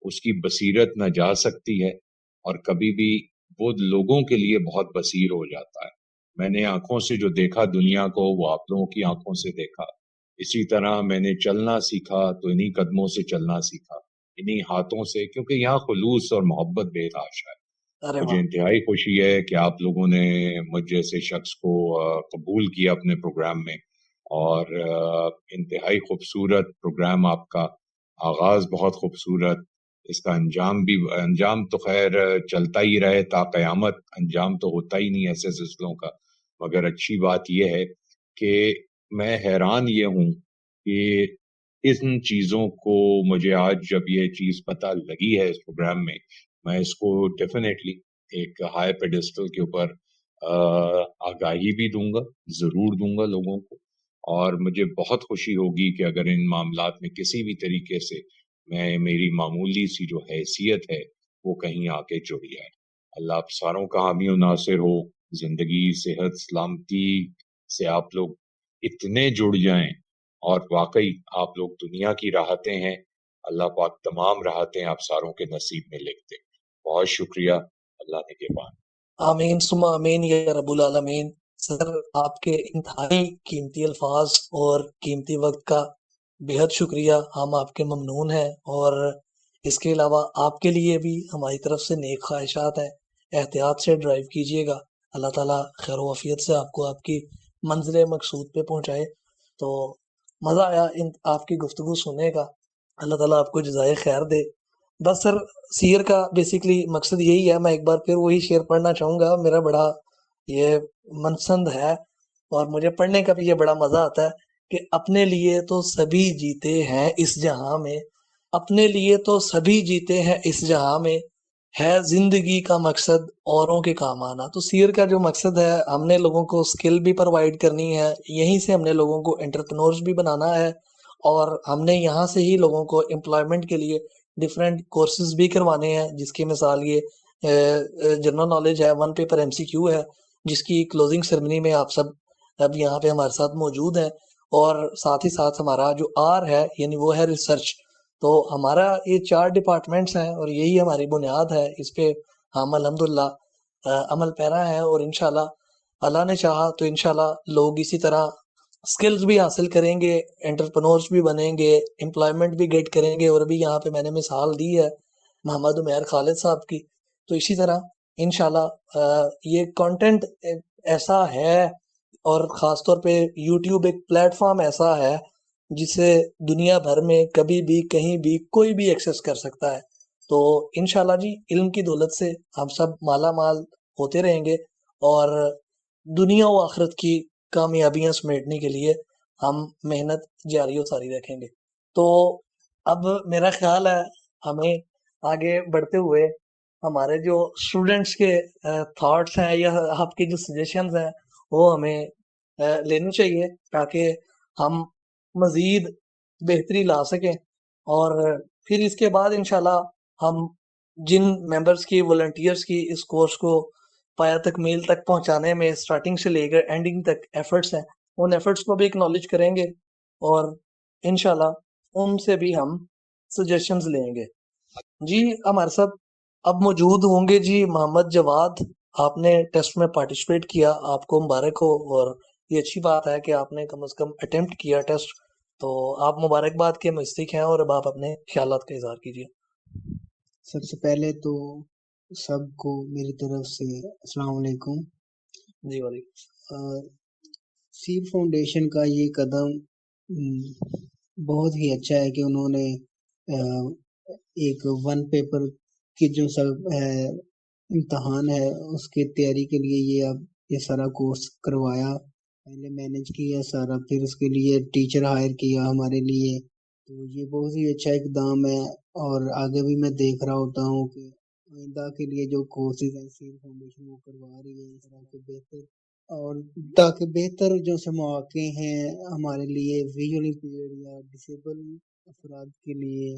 اس کی بصیرت نہ جا سکتی ہے، اور کبھی بھی وہ لوگوں کے لیے بہت بصیر ہو جاتا ہے. میں نے آنکھوں سے جو دیکھا دنیا کو وہ آپ لوگوں کی آنکھوں سے دیکھا. اسی طرح میں نے چلنا سیکھا تو انہی قدموں سے چلنا سیکھا، انہی ہاتھوں سے، کیونکہ یہاں خلوص اور محبت بے تحاشا ہے. مجھے انتہائی خوشی ہے کہ آپ لوگوں نے مجھ جیسے شخص کو قبول کیا اپنے پروگرام میں، اور انتہائی خوبصورت پروگرام آپ کا، آغاز بہت خوبصورت، اس کا انجام تو خیر چلتا ہی رہے تا قیامت، انجام تو ہوتا ہی نہیں ایسے سلسلوں کا. مگر اچھی بات یہ ہے کہ میں حیران یہ ہوں کہ ان چیزوں کو مجھے آج جب یہ چیز پتہ لگی ہے اس پروگرام میں اس کو ڈیفینیٹلی ایک ہائی پیڈسٹل کے اوپر آگاہی بھی دوں گا، ضرور دوں گا لوگوں کو. اور مجھے بہت خوشی ہوگی کہ اگر ان معاملات میں کسی بھی طریقے سے میری معمولی سی جو حیثیت ہے وہ کہیں آ کے جڑ جائے. اللہ آپ ساروں کا حامی و ناصر ہو. زندگی، صحت، سلامتی سے آپ لوگ اتنے جڑ جائیں، اور واقعی آپ لوگ دنیا کی راحتیں ہیں. اللہ پاک تمام راحتیں آپ ساروں کے نصیب میں لکھ دے. بہت شکریہ. اللہ نے کے بعد آمین ثم آمین یا رب العالمین. سر آپ کے انتہائی قیمتی الفاظ اور قیمتی وقت کا بے حد شکریہ. ہم آپ کے ممنون ہیں، اور اس کے علاوہ آپ کے لیے بھی ہماری طرف سے نیک خواہشات ہیں. احتیاط سے ڈرائیو کیجیے گا. اللہ تعالیٰ خیر و عافیت سے آپ کو آپ کی منزل مقصود پہ پہنچائے. تو مزہ آیا آپ کی گفتگو سننے کا. اللہ تعالیٰ آپ کو جزائے خیر دے. بس سر سیر کا بیسیکلی مقصد یہی ہے. میں ایک بار پھر وہی شعر پڑھنا چاہوں گا. میرا بڑا یہ منسند ہے، اور مجھے پڑھنے کا بھی یہ بڑا مزہ آتا ہے کہ اپنے لیے تو سبھی جیتے ہیں اس جہاں میں، اپنے لیے تو سبھی جیتے ہیں اس جہاں میں، ہے زندگی کا مقصد اوروں کے کام آنا. تو سیر کا جو مقصد ہے، ہم نے لوگوں کو سکل بھی پرووائڈ کرنی ہے، یہیں سے ہم نے لوگوں کو انٹرپرنورز بھی بنانا ہے، اور ہم نے یہاں سے ہی لوگوں کو امپلائمنٹ کے لیے ڈفرینٹ کورسز بھی کروانے ہیں، جس کی مثال یہ جنرل نالج ہے، 1 پیپر MCQ ہے، جس کی کلوزنگ سیرمنی میں آپ سب اب یہاں پہ ہمارے ساتھ موجود ہیں. اور ساتھ ہی ساتھ ہمارا جو آر ہے یعنی وہ ہے ریسرچ. تو ہمارا یہ 4 ڈپارٹمنٹس ہیں، اور یہی ہماری بنیاد ہے. اس پہ ہم الحمدللہ عمل پیرا ہیں، اور انشاءاللہ اللہ نے چاہا تو انشاءاللہ لوگ اسی طرح سکلز بھی حاصل کریں گے، انٹرپرنورز بھی بنیں گے، امپلائمنٹ بھی گیٹ کریں گے. اور ابھی یہاں پہ میں نے مثال دی ہے محمد عمیر خالد صاحب کی. تو اسی طرح انشاءاللہ یہ کانٹینٹ ایسا ہے، اور خاص طور پہ یوٹیوب ایک پلیٹ فارم ایسا ہے جسے دنیا بھر میں کبھی بھی کہیں بھی کوئی بھی ایکسیس کر سکتا ہے. تو انشاءاللہ جی علم کی دولت سے ہم سب مالا مال ہوتے رہیں گے، اور دنیا و آخرت کی کامیابیاں سمیٹنے کے لیے ہم محنت جاری و ساری رکھیں گے. تو اب میرا خیال ہے ہمیں آگے بڑھتے ہوئے ہمارے جو اسٹوڈنٹس کے تھاٹس ہیں یا آپ کی جو سجیشنز ہیں وہ ہمیں لینی چاہیے، تاکہ ہم مزید بہتری لا سکیں. اور پھر اس کے بعد انشاءاللہ ہم جن ممبرز کی، والنٹیئرز کی اس کورس کو پایا تکمیل تک پہنچانے میں سٹارٹنگ سے لے کر اینڈنگ تک ایفرٹس ہیں، ان ایفرٹس کو بھی اکنالج کریں گے، اور انشاءاللہ ان سے بھی ہم سجیشنز لیں گے. جی ہمارے ساتھ اب موجود ہوں گے جی محمد جواد. آپ نے ٹیسٹ میں پارٹیسپیٹ کیا, آپ کو مبارک ہو, اور یہ اچھی بات ہے کہ آپ نے کم از کم اٹیمپٹ کیا ٹیسٹ. تو آپ مبارکباد کے مستحق ہیں, اور اب آپ اپنے خیالات کا اظہار کیجیے. سب سے پہلے تو سب کو میری طرف سے السلام علیکم. جی وعلیکم. سیڈ فاؤنڈیشن کا یہ قدم بہت ہی اچھا ہے کہ انہوں نے ایک ون پیپر کی جو سب امتحان ہے اس کی تیاری کے لیے یہ سارا کورس کروایا. پہلے مینج کیا سارا, پھر اس کے لیے ٹیچر ہائر کیا ہمارے لیے. تو یہ بہت ہی اچھا اقدام ہے, اور آگے بھی میں دیکھ رہا ہوتا ہوں کہ آئندہ کے لیے جو کورسز ہیں سیڈ فاؤنڈیشن وہ کروا رہی ہے اس طرح کے بہتر, اور تاکہ بہتر جو سے مواقع ہیں ہمارے لیے ویژول امپیئرڈ یا ڈسیبل افراد کے لیے,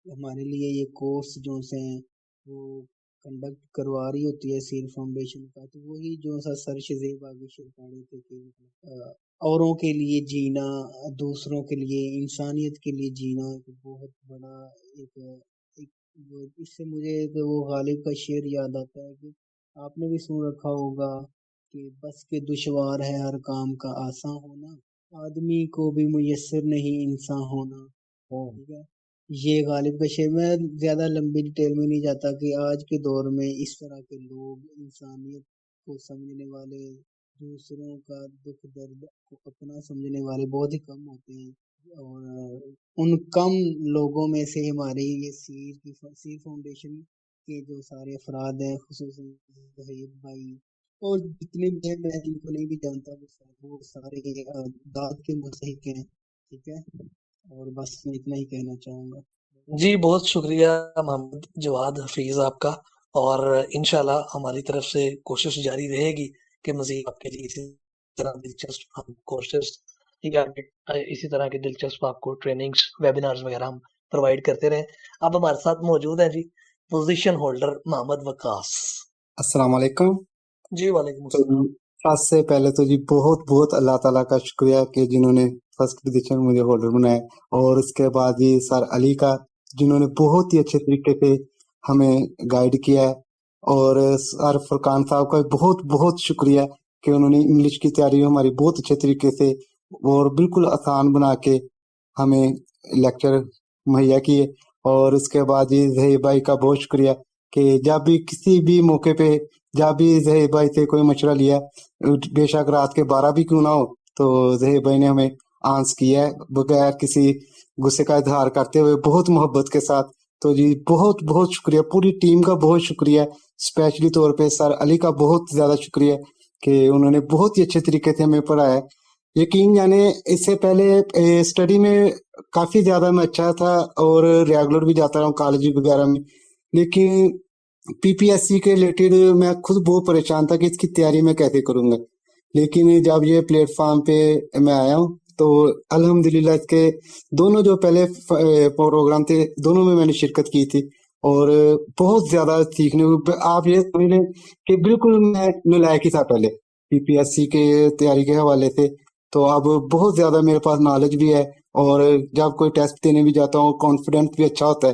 ہمارے لیے یہ کورس جو سے ہیں وہ کنڈکٹ کروا رہی ہوتی ہے سیڈ فاؤنڈیشن کا. تو وہی جو سا سر شزیب آگے شرکاڑے تھے کہ اوروں کے لیے جینا, دوسروں کے لیے, انسانیت کے لیے جینا ایک بہت بڑا ایک اس سے مجھے وہ غالب کا شعر یاد آتا ہے کہ آپ نے بھی سن رکھا ہوگا کہ بس کے دشوار ہے ہر کام کا آسان ہونا, آدمی کو بھی میسر نہیں انسان ہونا. ٹھیک ہے, یہ غالب کا شعر. میں زیادہ لمبی ڈیٹیل میں نہیں جاتا کہ آج کے دور میں اس طرح کے لوگ, انسانیت کو سمجھنے والے, دوسروں کا دکھ درد کو اپنا سمجھنے والے بہت ہی کم ہوتے ہیں, اور ان کم لوگوں میں سے ہماری یہ سیڈ فاؤنڈیشن کے جو سارے افراد ہیں, خصوصاً ظہیر بھائی اور جتنے بھی ہیں, میں جن کو نہیں بھی جانتا وہ سارے داد کے مستحق ہیں. ٹھیک ہے, اور بس میں اتنا ہی کہنا چاہوں گا. جی بہت شکریہ محمد جواد حفیظ آپ کا, اور انشاءاللہ ہماری طرف سے کوشش جاری رہے گی کہ مزید آپ کے لیے اسی طرح دلچسپ ہم کورسز یا اسی طرح کے دلچسپ آپ کو ٹریننگز, ویبینارز وغیرہ ہم پرووائڈ کرتے رہیں. اب ہمارے ساتھ موجود ہیں جی پوزیشن ہولڈر محمد وقاص. السلام علیکم. جی وعلیکم تو السلام. سب سے پہلے تو جی بہت بہت اللہ تعالیٰ کا شکریہ کہ جنہوں نے فرسٹ پوزیشن مجھے ہولڈر بنایا, اور اس کے بعد جی سر علی کا جنہوں نے بہت ہی اچھے طریقے سے ہمیں گائیڈ کیا ہے, اور سر فرقان صاحب کا بہت بہت شکریہ کہ انہوں نے انگلش کی تیاری ہماری بہت اچھے طریقے سے اور بالکل آسان بنا کے ہمیں لیکچر مہیا کیے. اور اس کے بعد جی ظہیر بھائی کا بہت شکریہ کہ جب بھی کسی بھی موقع پہ جب بھی ظہیر بھائی سے کوئی مشورہ لیا, بے شک رات کے 12 بھی کیوں نہ ہو, تو ظہیر بھائی نے ہمیں آنس کیا ہے بغیر کسی غصے کا اظہار کرتے ہوئے, بہت محبت کے ساتھ. تو جی بہت بہت شکریہ, پوری ٹیم کا بہت شکریہ, اسپیشلی طور پہ سر علی کا بہت زیادہ شکریہ کہ انہوں نے بہت ہی اچھے طریقے سے ہمیں پڑھایا. یقین جانے اس سے پہلے اسٹڈی میں کافی زیادہ میں اچھا تھا اور ریگولر بھی جاتا رہا کالج وغیرہ میں, لیکن پی پی ایس سی کے ریلیٹڈ میں خود بہت پریشان تھا کہ اس کی تیاری میں کیسے کروں گا. لیکن جب یہ پلیٹ فارم پہ میں آیا ہوں تو الحمدللہ اس کے دونوں جو پہلے پروگرام تھے دونوں میں نے شرکت کی تھی, اور بہت زیادہ سیکھنے کو, آپ یہ سمجھ لیں کہ بالکل میں نالائق ہی تھا پہلے پی پی ایس سی کے تیاری کے حوالے سے. تو اب بہت زیادہ میرے پاس نالج بھی ہے, اور جب کوئی ٹیسٹ دینے بھی جاتا ہوں کانفیڈنس بھی اچھا ہوتا ہے.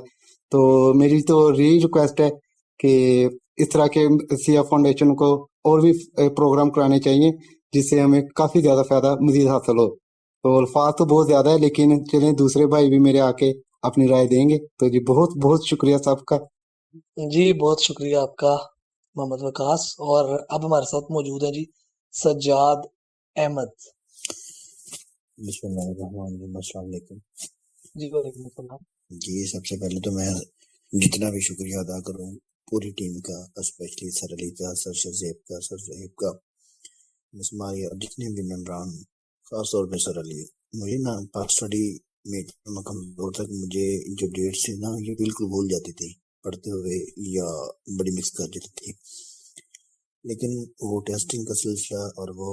تو میری تو یہی ریکویسٹ ہے کہ اس طرح کے سیاہ فاؤنڈیشن کو اور بھی پروگرام کرانے چاہیے جس سے ہمیں کافی زیادہ فائدہ مزید حاصل ہو. تو الفاظ تو بہت زیادہ ہے, لیکن چلیں دوسرے بھائی بھی میرے آ کے اپنی رائے دیں گے. تو جی بہت بہت شکریہ صاحب کا. جی بہت شکریہ آپ کا محمد وقاص. اور اب ہمارے ساتھ موجود ہیں جی سجاد احمد. بسم اللہ الرحمن الرحیم. السلام علیکم. جی وعلیکم السلام. جی سب سے پہلے تو میں جتنا بھی شکریہ ادا کروں پوری ٹیم کا, اسپیشلی سر علی کا, سر شزیب کا, سر زہیب کا, مس ماریہ اور جتنے بھی ممبران, خاص طور پہ سر علی. مجھے نا پاک اسٹڈی میں کمزور تک مجھے جو ڈیٹس تھی نا یہ بالکل بھول جاتی تھی پڑھتے ہوئے یا بڑی مکس کر دیتی تھی. لیکن وہ ٹیسٹنگ کا سلسلہ اور وہ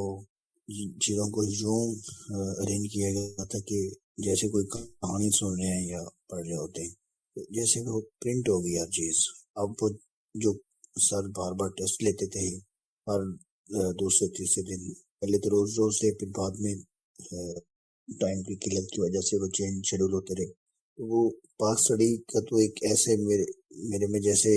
چیزوں کو یوں ارینج کیا گیا تھا کہ جیسے کوئی کہانی سن رہے ہیں یا پڑھ رہے ہوتے ہیں, جیسے وہ پرنٹ ہو گئی ہر چیز. اب وہ جو سر بار بار ٹیسٹ لیتے تھے ہر دوسرے تیسرے دن, پہلے تو روز روز سے, پھر بعد میں ٹائم کی قلت کی وجہ سے وہ چینج شیڈول ہوتے رہے. وہ پاک اسٹڈی کا تو ایک ایسے میرے میں جیسے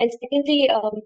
And secondly,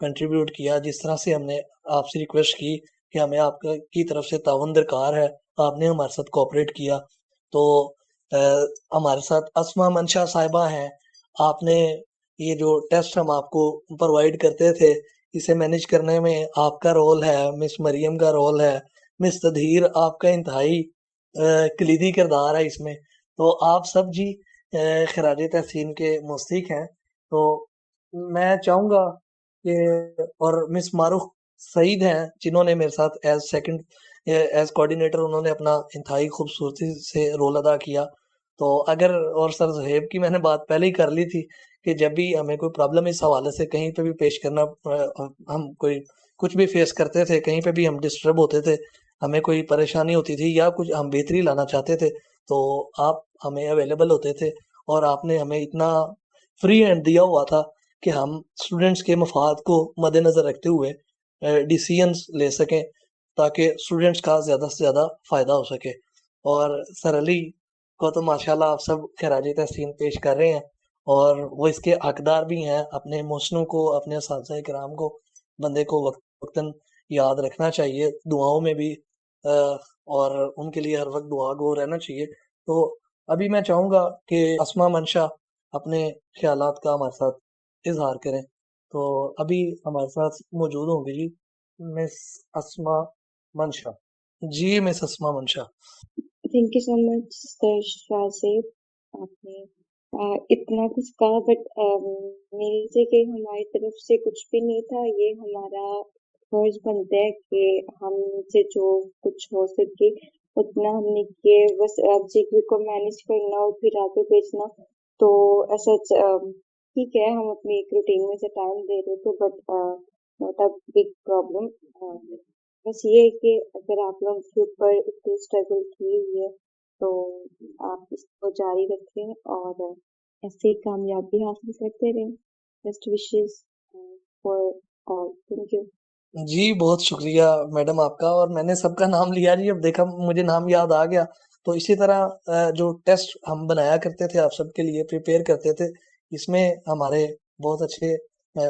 کنٹریبیوٹ کیا, جس طرح سے ہم نے آپ سے ریکویسٹ کی کہ ہمیں آپ کی طرف سے تعاون درکار ہے, آپ نے ہمارے ساتھ کوآپریٹ کیا. تو ہمارے ساتھ اسما منشا صاحبہ ہیں. آپ نے یہ جو ٹیسٹ ہم آپ کو پرووائڈ کرتے تھے, اسے مینیج کرنے میں آپ کا رول ہے, مس مریم کا رول ہے, مس تدہیر آپ کا انتہائی کلیدی کردار ہے اس میں. تو آپ سب جی خراج تحسین کے مستحق ہیں. تو میں چاہوں گا کہ, اور مس معروف سعید ہیں جنہوں نے میرے ساتھ ایز کوآرڈینیٹر انہوں نے اپنا انتہائی خوبصورتی سے رول ادا کیا. تو اگر, اور سر زہیب کی میں نے بات پہلے ہی کر لی تھی کہ جب بھی ہمیں کوئی پرابلم اس حوالے سے کہیں پہ بھی پیش کرنا, ہم کوئی کچھ بھی فیس کرتے تھے, کہیں پہ بھی ہم ڈسٹرب ہوتے تھے, ہمیں کوئی پریشانی ہوتی تھی یا کچھ ہم بہتری لانا چاہتے تھے, تو آپ ہمیں اویلیبل ہوتے تھے. اور آپ نے ہمیں اتنا فری ہینڈ دیا ہوا تھا کہ ہم اسٹوڈنٹس کے مفاد کو مد نظر رکھتے ہوئے ڈیسیژنس لے سکیں تاکہ اسٹوڈنٹس کا زیادہ سے زیادہ فائدہ ہو سکے. اور سر علی کو تو ماشاءاللہ آپ سب خراج تحسین پیش کر رہے ہیں, اور وہ اس کے حقدار بھی ہیں. اپنے محسنوں کو, اپنے اساتذہ کرام کو بندے کو وقتاً یاد رکھنا چاہیے, دعاؤں میں بھی, اور ان کے لیے ہر وقت دعا گو رہنا چاہیے. تو ابھی میں چاہوں گا کہ اسما منشا اپنے خیالات کا ہمارے ساتھ اظہار کریں. تو ابھی ہمارے ساتھ موجود ہوں گے جی مس اسما منشا. جی مس اسما منشا. تھینک یو سو مچ سر شاہ صاحب, آپ نے اتنا کچھ کہا, بٹ میری سے کہ ہماری طرف سے کچھ بھی نہیں تھا. یہ ہمارا فرض بنتا ہے کہ ہم سے جو کچھ ہو سکے اتنا ہم نے کیے, بس جی کیو کو مینیج کرنا اور پھر آگے بھیجنا. تو ایسا ٹھیک ہے, ہم اپنی ایک روٹین میں سے ٹائم دے رہے تھے, but not a big problem. بس یہ ہے کہ اگر آپ لوگ کے اوپر اتنی اسٹرگل کی ہوئی ہے تو آپ اس کو جاری رکھیں اور ایسے ہی کامیابی حاصل کرتے رہیں. Best wishes for all. Thank you. جی بہت شکریہ میڈم آپ کا, اور میں نے سب کا نام لیا جی, اب دیکھا مجھے نام یاد آ گیا. تو اسی طرح جو ٹیسٹ ہم بنایا کرتے تھے آپ سب کے لیے پریپیئر کرتے تھے, اس میں ہمارے بہت اچھے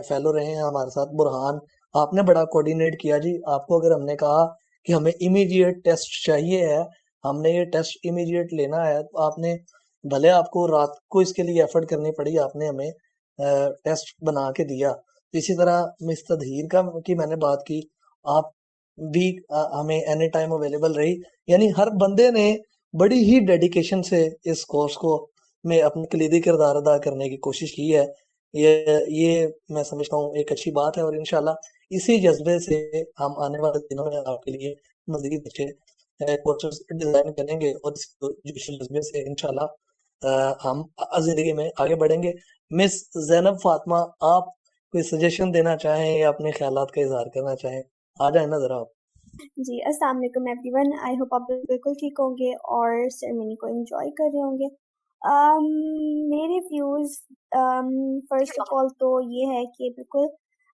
فیلو رہے ہیں ہمارے ساتھ. برہان, آپ نے بڑا کوآرڈینیٹ کیا جی. آپ کو اگر ہم نے کہا کہ ہمیں امیڈیٹ ٹیسٹ چاہیے ہے, ہم نے یہ ٹیسٹ امیڈیٹ لینا ہے, تو آپ نے بھلے آپ کو رات کو اس کے لیے ایفرٹ کرنی پڑی, آپ نے ہمیں ٹیسٹ بنا کے دیا. اسی طرح مس تدہیر کی میں نے بات کی, آپ بھی ہمیں اینی ٹائم اویلیبل رہی. یعنی ہر بندے نے بڑی ہی ڈیڈیکیشن سے اس کورس کو میں اپنے کلیدی کردار ادا کرنے کی کوشش کی ہے. یہ میں سمجھتا ہوں ایک اچھی بات ہے, اور انشاءاللہ اسی جذبے سے ہم آنے والے دنوں میں آپ کے لیے مزید اچھے کورسز ڈیزائن کریں گے, اور اس جوشی جذبے سے انشاءاللہ ہم زندگی میں آگے بڑھیں گے. مس زینب فاطمہ, آپ کوئی سجیشن دینا چاہیں یا اپنے خیالات کا اظہار کرنا چاہیں, آ جائیں نا ذرا آپ. جی السلام علیکم ایوری ون. آئی ہوپ آپ بالکل ٹھیک ہوں گے اور سیرمنی کو انجوائے کر رہے ہوں گے. میرے ویوز فرسٹ آف آل تو یہ ہے کہ بالکل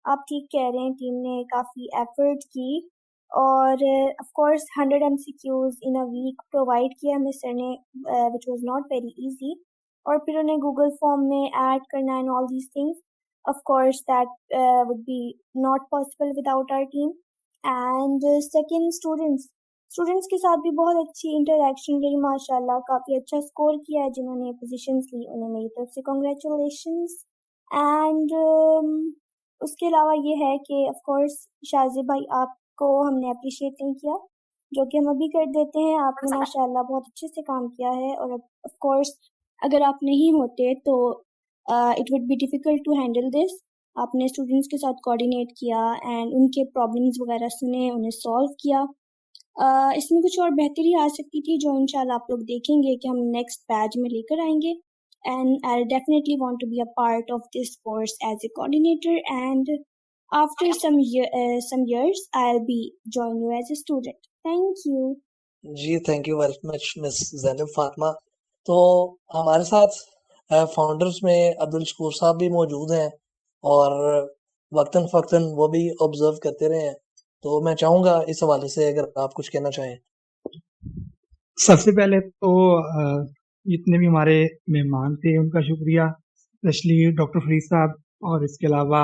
آپ ٹھیک کہہ رہے ہیں, ٹیم نے کافی ایفرٹ کی, اور of course 100 MCQs in a week provide کیا ہمیں سر نے, which was not very easy, اور پھر انہیں گوگل فارم میں ایڈ کرنا and all these things. Of course, that would be not possible without our team. And second, students کے ساتھ بھی بہت اچھی انٹریکشن رہی ماشاءاللہ, کافی اچھا اسکور کیا ہے جنہوں نے پوزیشنز لی, انہیں میری طرف سے کنگریچولیشنز. اینڈ اس کے علاوہ یہ ہے کہ آف کورس شازیہ بھائی آپ کو ہم نے اپریشیٹ نہیں کیا, جو کہ ہم ابھی کر دیتے ہیں. آپ نے ماشاءاللہ بہت اچھے سے کام کیا ہے, اور آف کورس اگر آپ نہیں ہوتے تو it would be difficult to handle this. آپ نے اسٹوڈنٹس کے ساتھ کوآرڈینیٹ کیا اینڈ ان کے پرابلمس وغیرہ سنے, انہیں سالو کیا. اس میں کچھ اور بہتری آ سکتی تھی جو انشاءاللہ آپ لوگ دیکھیں گے کہ ہم نیکسٹ بیچ میں لے کر آئیں گے. And I definitely want to be a part of this course as a coordinator, and after some years I'll be join you as a student. Thank you. جی thank you very much miss Zainab Fatima. تو ہمارے ساتھ founders میں عبدالشکور صاحب بھی موجود ہیں, اور وقتاً فوقتاً وہ بھی آبزرو کرتے رہے ہیں. تو میں چاہوں گا اس حوالے سے اگر آپ کچھ کہنا چاہیں. سب سے پہلے تو جتنے بھی ہمارے مہمان تھے ان کا شکریہ, اسپیشلی ڈاکٹر فرید صاحب, اور اس کے علاوہ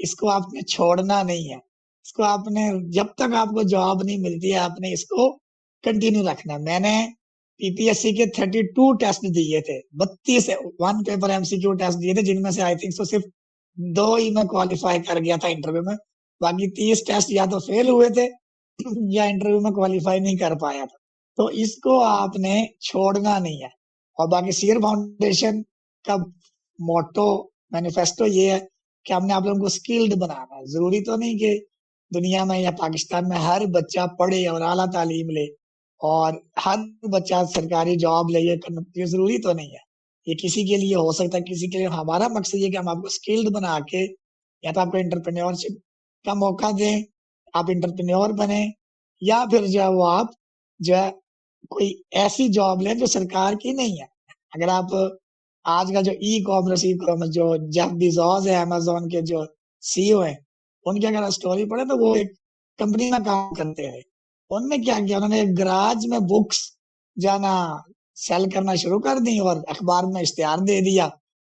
اس کو آپ نے چھوڑنا نہیں ہے. اس کو آپ نے جب تک آپ کو جاب نہیں ملتی ہے آپ نے اس کو کنٹینیو رکھنا ہے. میں نے پی پی ایس سی کے 32 ٹیسٹ دیے تھے, 32 1 paper M C Q test دیے تھے, جن میں سے آئی تھنک صرف 2 ہی میں کوالیفائی کر گیا تھا انٹرویو میں. باقی 30 ٹیسٹ یا تو فیل ہوئے تھے یا انٹرویو میں کوالیفائی نہیں کر پایا تھا. تو اس کو آپ نے چھوڑنا نہیں ہے. اور باقی سیئر فاؤنڈیشن کا موٹو مینیفیسٹو یہ ہے کہ ہم نے آپ لوگوں کو سکلڈ بنانا ہے. ضروری تو نہیں کہ دنیا میں یا پاکستان میں ہر بچہ پڑھے اور اعلیٰ تعلیم لے اور ہر بچہ سرکاری جاب لے, یہ ضروری تو نہیں ہے. یہ کسی کے لیے ہو سکتا ہے, کسی کے لیے. ہمارا مقصد یہ کہ ہم آپ کو سکلڈ بنا کے یا تو آپ کو انٹرپرینیورشپ کا موقع دیں, آپ انٹرپرینیور بنیں, یا پھر جو ہے وہ آپ جو ہے کوئی ایسی جاب لیں جو سرکار کی نہیں ہے. اگر آپ آج کا جو ای کامرس جو جیف بیزوس ہے امیزون کے جو سی او ہیں, ان کی اگر اسٹوری پڑھے تو وہ ایک کمپنی میں کام کرتے ہیں. ان میں کیا کیا, انہوں نے ایک گراج میں بکس جانا سیل کرنا شروع کر دی اور اخبار میں اشتہار دے دیا,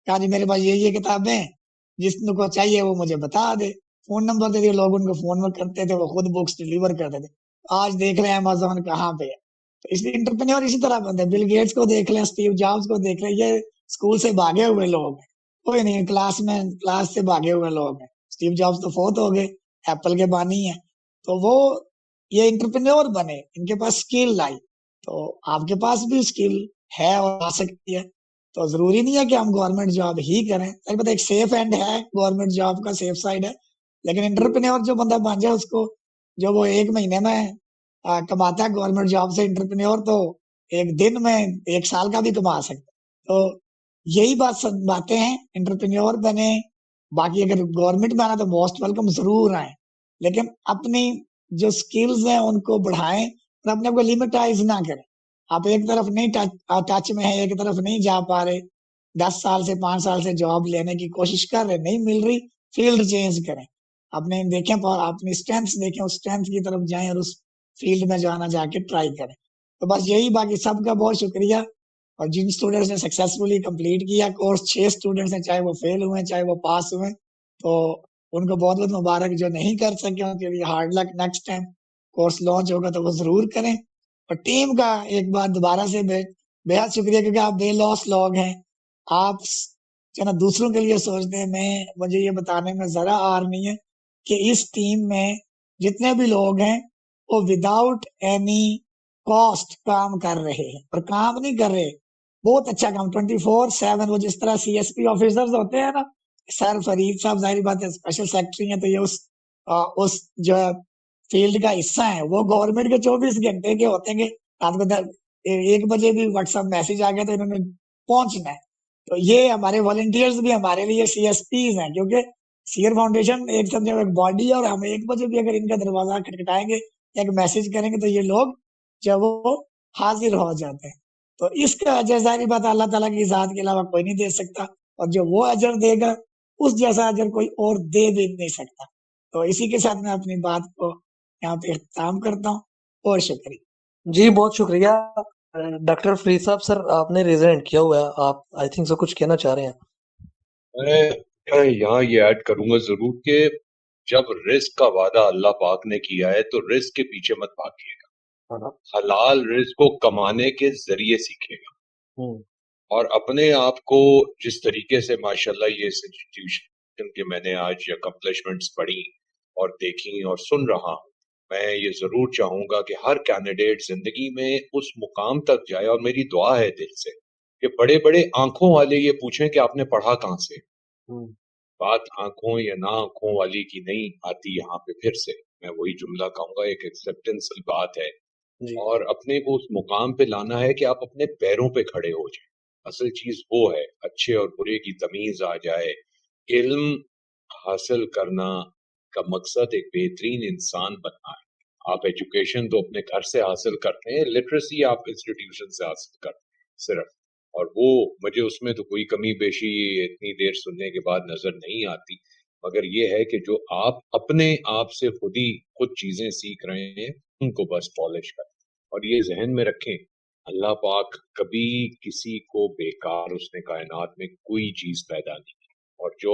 کہا جی میرے پاس یہ کتابیں, جس کو چاہیے وہ مجھے بتا دے. فون نمبر دے دیے, لوگ ان کو فون میں کرتے تھے, وہ خود بکس ڈلیور کرتے تھے. آج دیکھ لیں امیزون کہاں پہ ہے. تو اس لیے انٹرپرینور اسی طرح بنتے ہیں. بل گیٹس کو دیکھ لیں, اسٹیو جابس کو دیکھ لیں, یہ اسکول سے بھاگے ہوئے لوگ ہیں, کوئی نہیں کلاس سے بھاگے ہوئے لوگ ہیں. اسٹیو جابس تو فوت ہو گئے, ایپل کے بانی ہیں. تو وہ یہ انٹرپرینور بنے, ان کے پاس سکل آئی. تو آپ کے پاس بھی سکل ہے اور آ سکتی ہے. تو ضروری نہیں ہے کہ ہم گورنمنٹ جاب ہی کریں. البتہ ایک سیف اینڈ ہے گورنمنٹ جاب کا, سیف سائڈ ہے. لیکن انٹرپرینور جو بندہ بن جائے, اس کو جو وہ 1 مہینے میں کماتا ہے گورنمنٹ جاب سے, انٹرپرینور تو 1 دن میں 1 سال کا بھی کما سکتا. تو یہی باتیں ہیں, انٹرپرینور بنے. باقی اگر گورنمنٹ میں آنا تو موسٹ ویلکم, ضرور آئیں, لیکن اپنی جو سکلز ہیں ان کو بڑھائیں اور اپنے آپ کو لیمیٹائز نہ کریں. آپ ایک طرف نہیں ٹچ میں ہیں, ایک طرف نہیں جا پا رہے, 10 سال سے 5 سال سے جاب لینے کی کوشش کر رہے, نہیں مل رہی, فیلڈ چینج کریں. اپنے دیکھیں, اپنی اسٹرینتھ دیکھیں, اس اسٹرینتھ کی طرف جائیں اور اس فیلڈ میں جا کے ٹرائی کریں. تو بس یہی. باقی سب کا بہت شکریہ. اور جن اسٹوڈنٹس نے سکسیسفلی کمپلیٹ کیا کورس, 6 اسٹوڈنٹس ہیں, چاہے وہ فیل ہوئے چاہے وہ پاس ہوئے, تو ان کو بہت بہت مبارک. جو نہیں کر سکے ان کے لیے ہارڈ لک, نیکسٹ ٹائم کورس لانچ ہوگا تو وہ ضرور کریں. اور ٹیم کا ایک بار دوبارہ سے بے حد شکریہ, کیونکہ آپ بے لوس لوگ ہیں. آپ جو نا دوسروں کے لیے سوچتے ہیں. مجھے یہ بتانے میں ذرا آر نہیں ہے کہ اس ٹیم میں جتنے بھی لوگ ہیں وہ وداؤٹ اینی کاسٹ کام کر رہے ہیں, اور کام نہیں کر رہے, بہت اچھا کام 24/7. وہ جس طرح سی ایس پی آفیسرز ہوتے ہیں نا, سر فرید صاحب ظاہری بات ہے اسپیشل سیکرٹری ہیں, تو یہ اس جو فیلڈ کا حصہ ہے. وہ گورنمنٹ کے 24 گھنٹے کے ہوتے ہیں کہ رات کو 1 بجے بھی واٹس ایپ میسج آ گیا تو انہوں نے پہنچنا ہے. تو یہ ہمارے والنٹیئرز بھی ہمارے لیے سی ایس پیز ہیں, کیونکہ سیئر فاؤنڈیشن ایک سمجھے ایک باڈی ہے, اور ہم 1 بجے بھی اگر ان کا دروازہ کھٹکھٹائیں گے یا ایک میسج کریں گے تو یہ لوگ جب وہ حاضر ہو جاتے ہیں. تو اس کا اجر ظاہری بات اللہ تعالیٰ کی ذات کے علاوہ کوئی نہیں دے سکتا, اور جو وہ اجر دے گا اس جیسا اجر کوئی اور دے بھی نہیں سکتا. تو اسی کے ساتھ میں اپنی بات کو یہاں پہ اختتام کرتا ہوں. بہت شکریہ. جی بہت شکریہ ڈاکٹر فرید صاحب. سر آپ نے ریز ہینڈ کیا ہوا ہے, آپ آئی تھنک سو کچھ کہنا چاہ رہے ہیں. میں یہاں یہ ایڈ کروں گا ضرور کہ جب رزق کا وعدہ اللہ پاک نے کیا ہے تو رزق کے پیچھے مت بھاگیے گا, حلال رزق کو کمانے کے ذریعے سیکھے گا. اور اپنے آپ کو جس طریقے سے ماشاءاللہ یہ انسٹیٹیوشن کے میں نے آج اکمپلشمنٹس پڑھی اور دیکھی اور سن رہا ہوں, میں یہ ضرور چاہوں گا کہ ہر کینڈیڈیٹ زندگی میں اس مقام تک جائے, اور میری دعا ہے دل سے کہ بڑے بڑے آنکھوں والے یہ پوچھیں کہ آپ نے پڑھا کہاں سے. بات آنکھوں یا نہ آنکھوں والی کی نہیں آتی یہاں پہ. پھر سے میں وہی جملہ کہوں گا, ایک ایکسپٹنسل بات ہے, اور اپنے کو اس مقام پہ لانا ہے کہ آپ اپنے پیروں پہ کھڑے ہو جائیں. اصل چیز وہ ہے, اچھے اور برے کی تمیز آ جائے. علم حاصل کرنا کا مقصد ایک بہترین انسان بننا ہے. آپ ایجوکیشن تو اپنے گھر سے حاصل کرتے ہیں, لٹریسی آپ انسٹیٹیوشن سے حاصل کرتے ہیں صرف, اور وہ مجھے اس میں تو کوئی کمی بیشی اتنی دیر سننے کے بعد نظر نہیں آتی. مگر یہ ہے کہ جو آپ اپنے آپ سے خود چیزیں سیکھ رہے ہیں ان کو بس پالش کریں, اور یہ ذہن میں رکھیں اللہ پاک کبھی کسی کو بیکار اس نے کائنات میں کوئی چیز پیدا نہیں کی. اور جو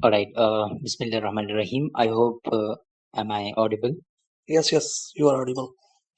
All right. Bismillahirrahmanirrahim. I hope am I audible? Yes, you are audible.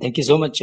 Thank you so much,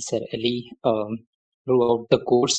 Sir Ali, throughout the course.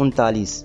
39।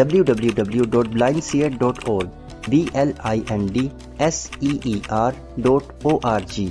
www.blindseer.org blindseer.org।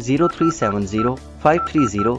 0370 530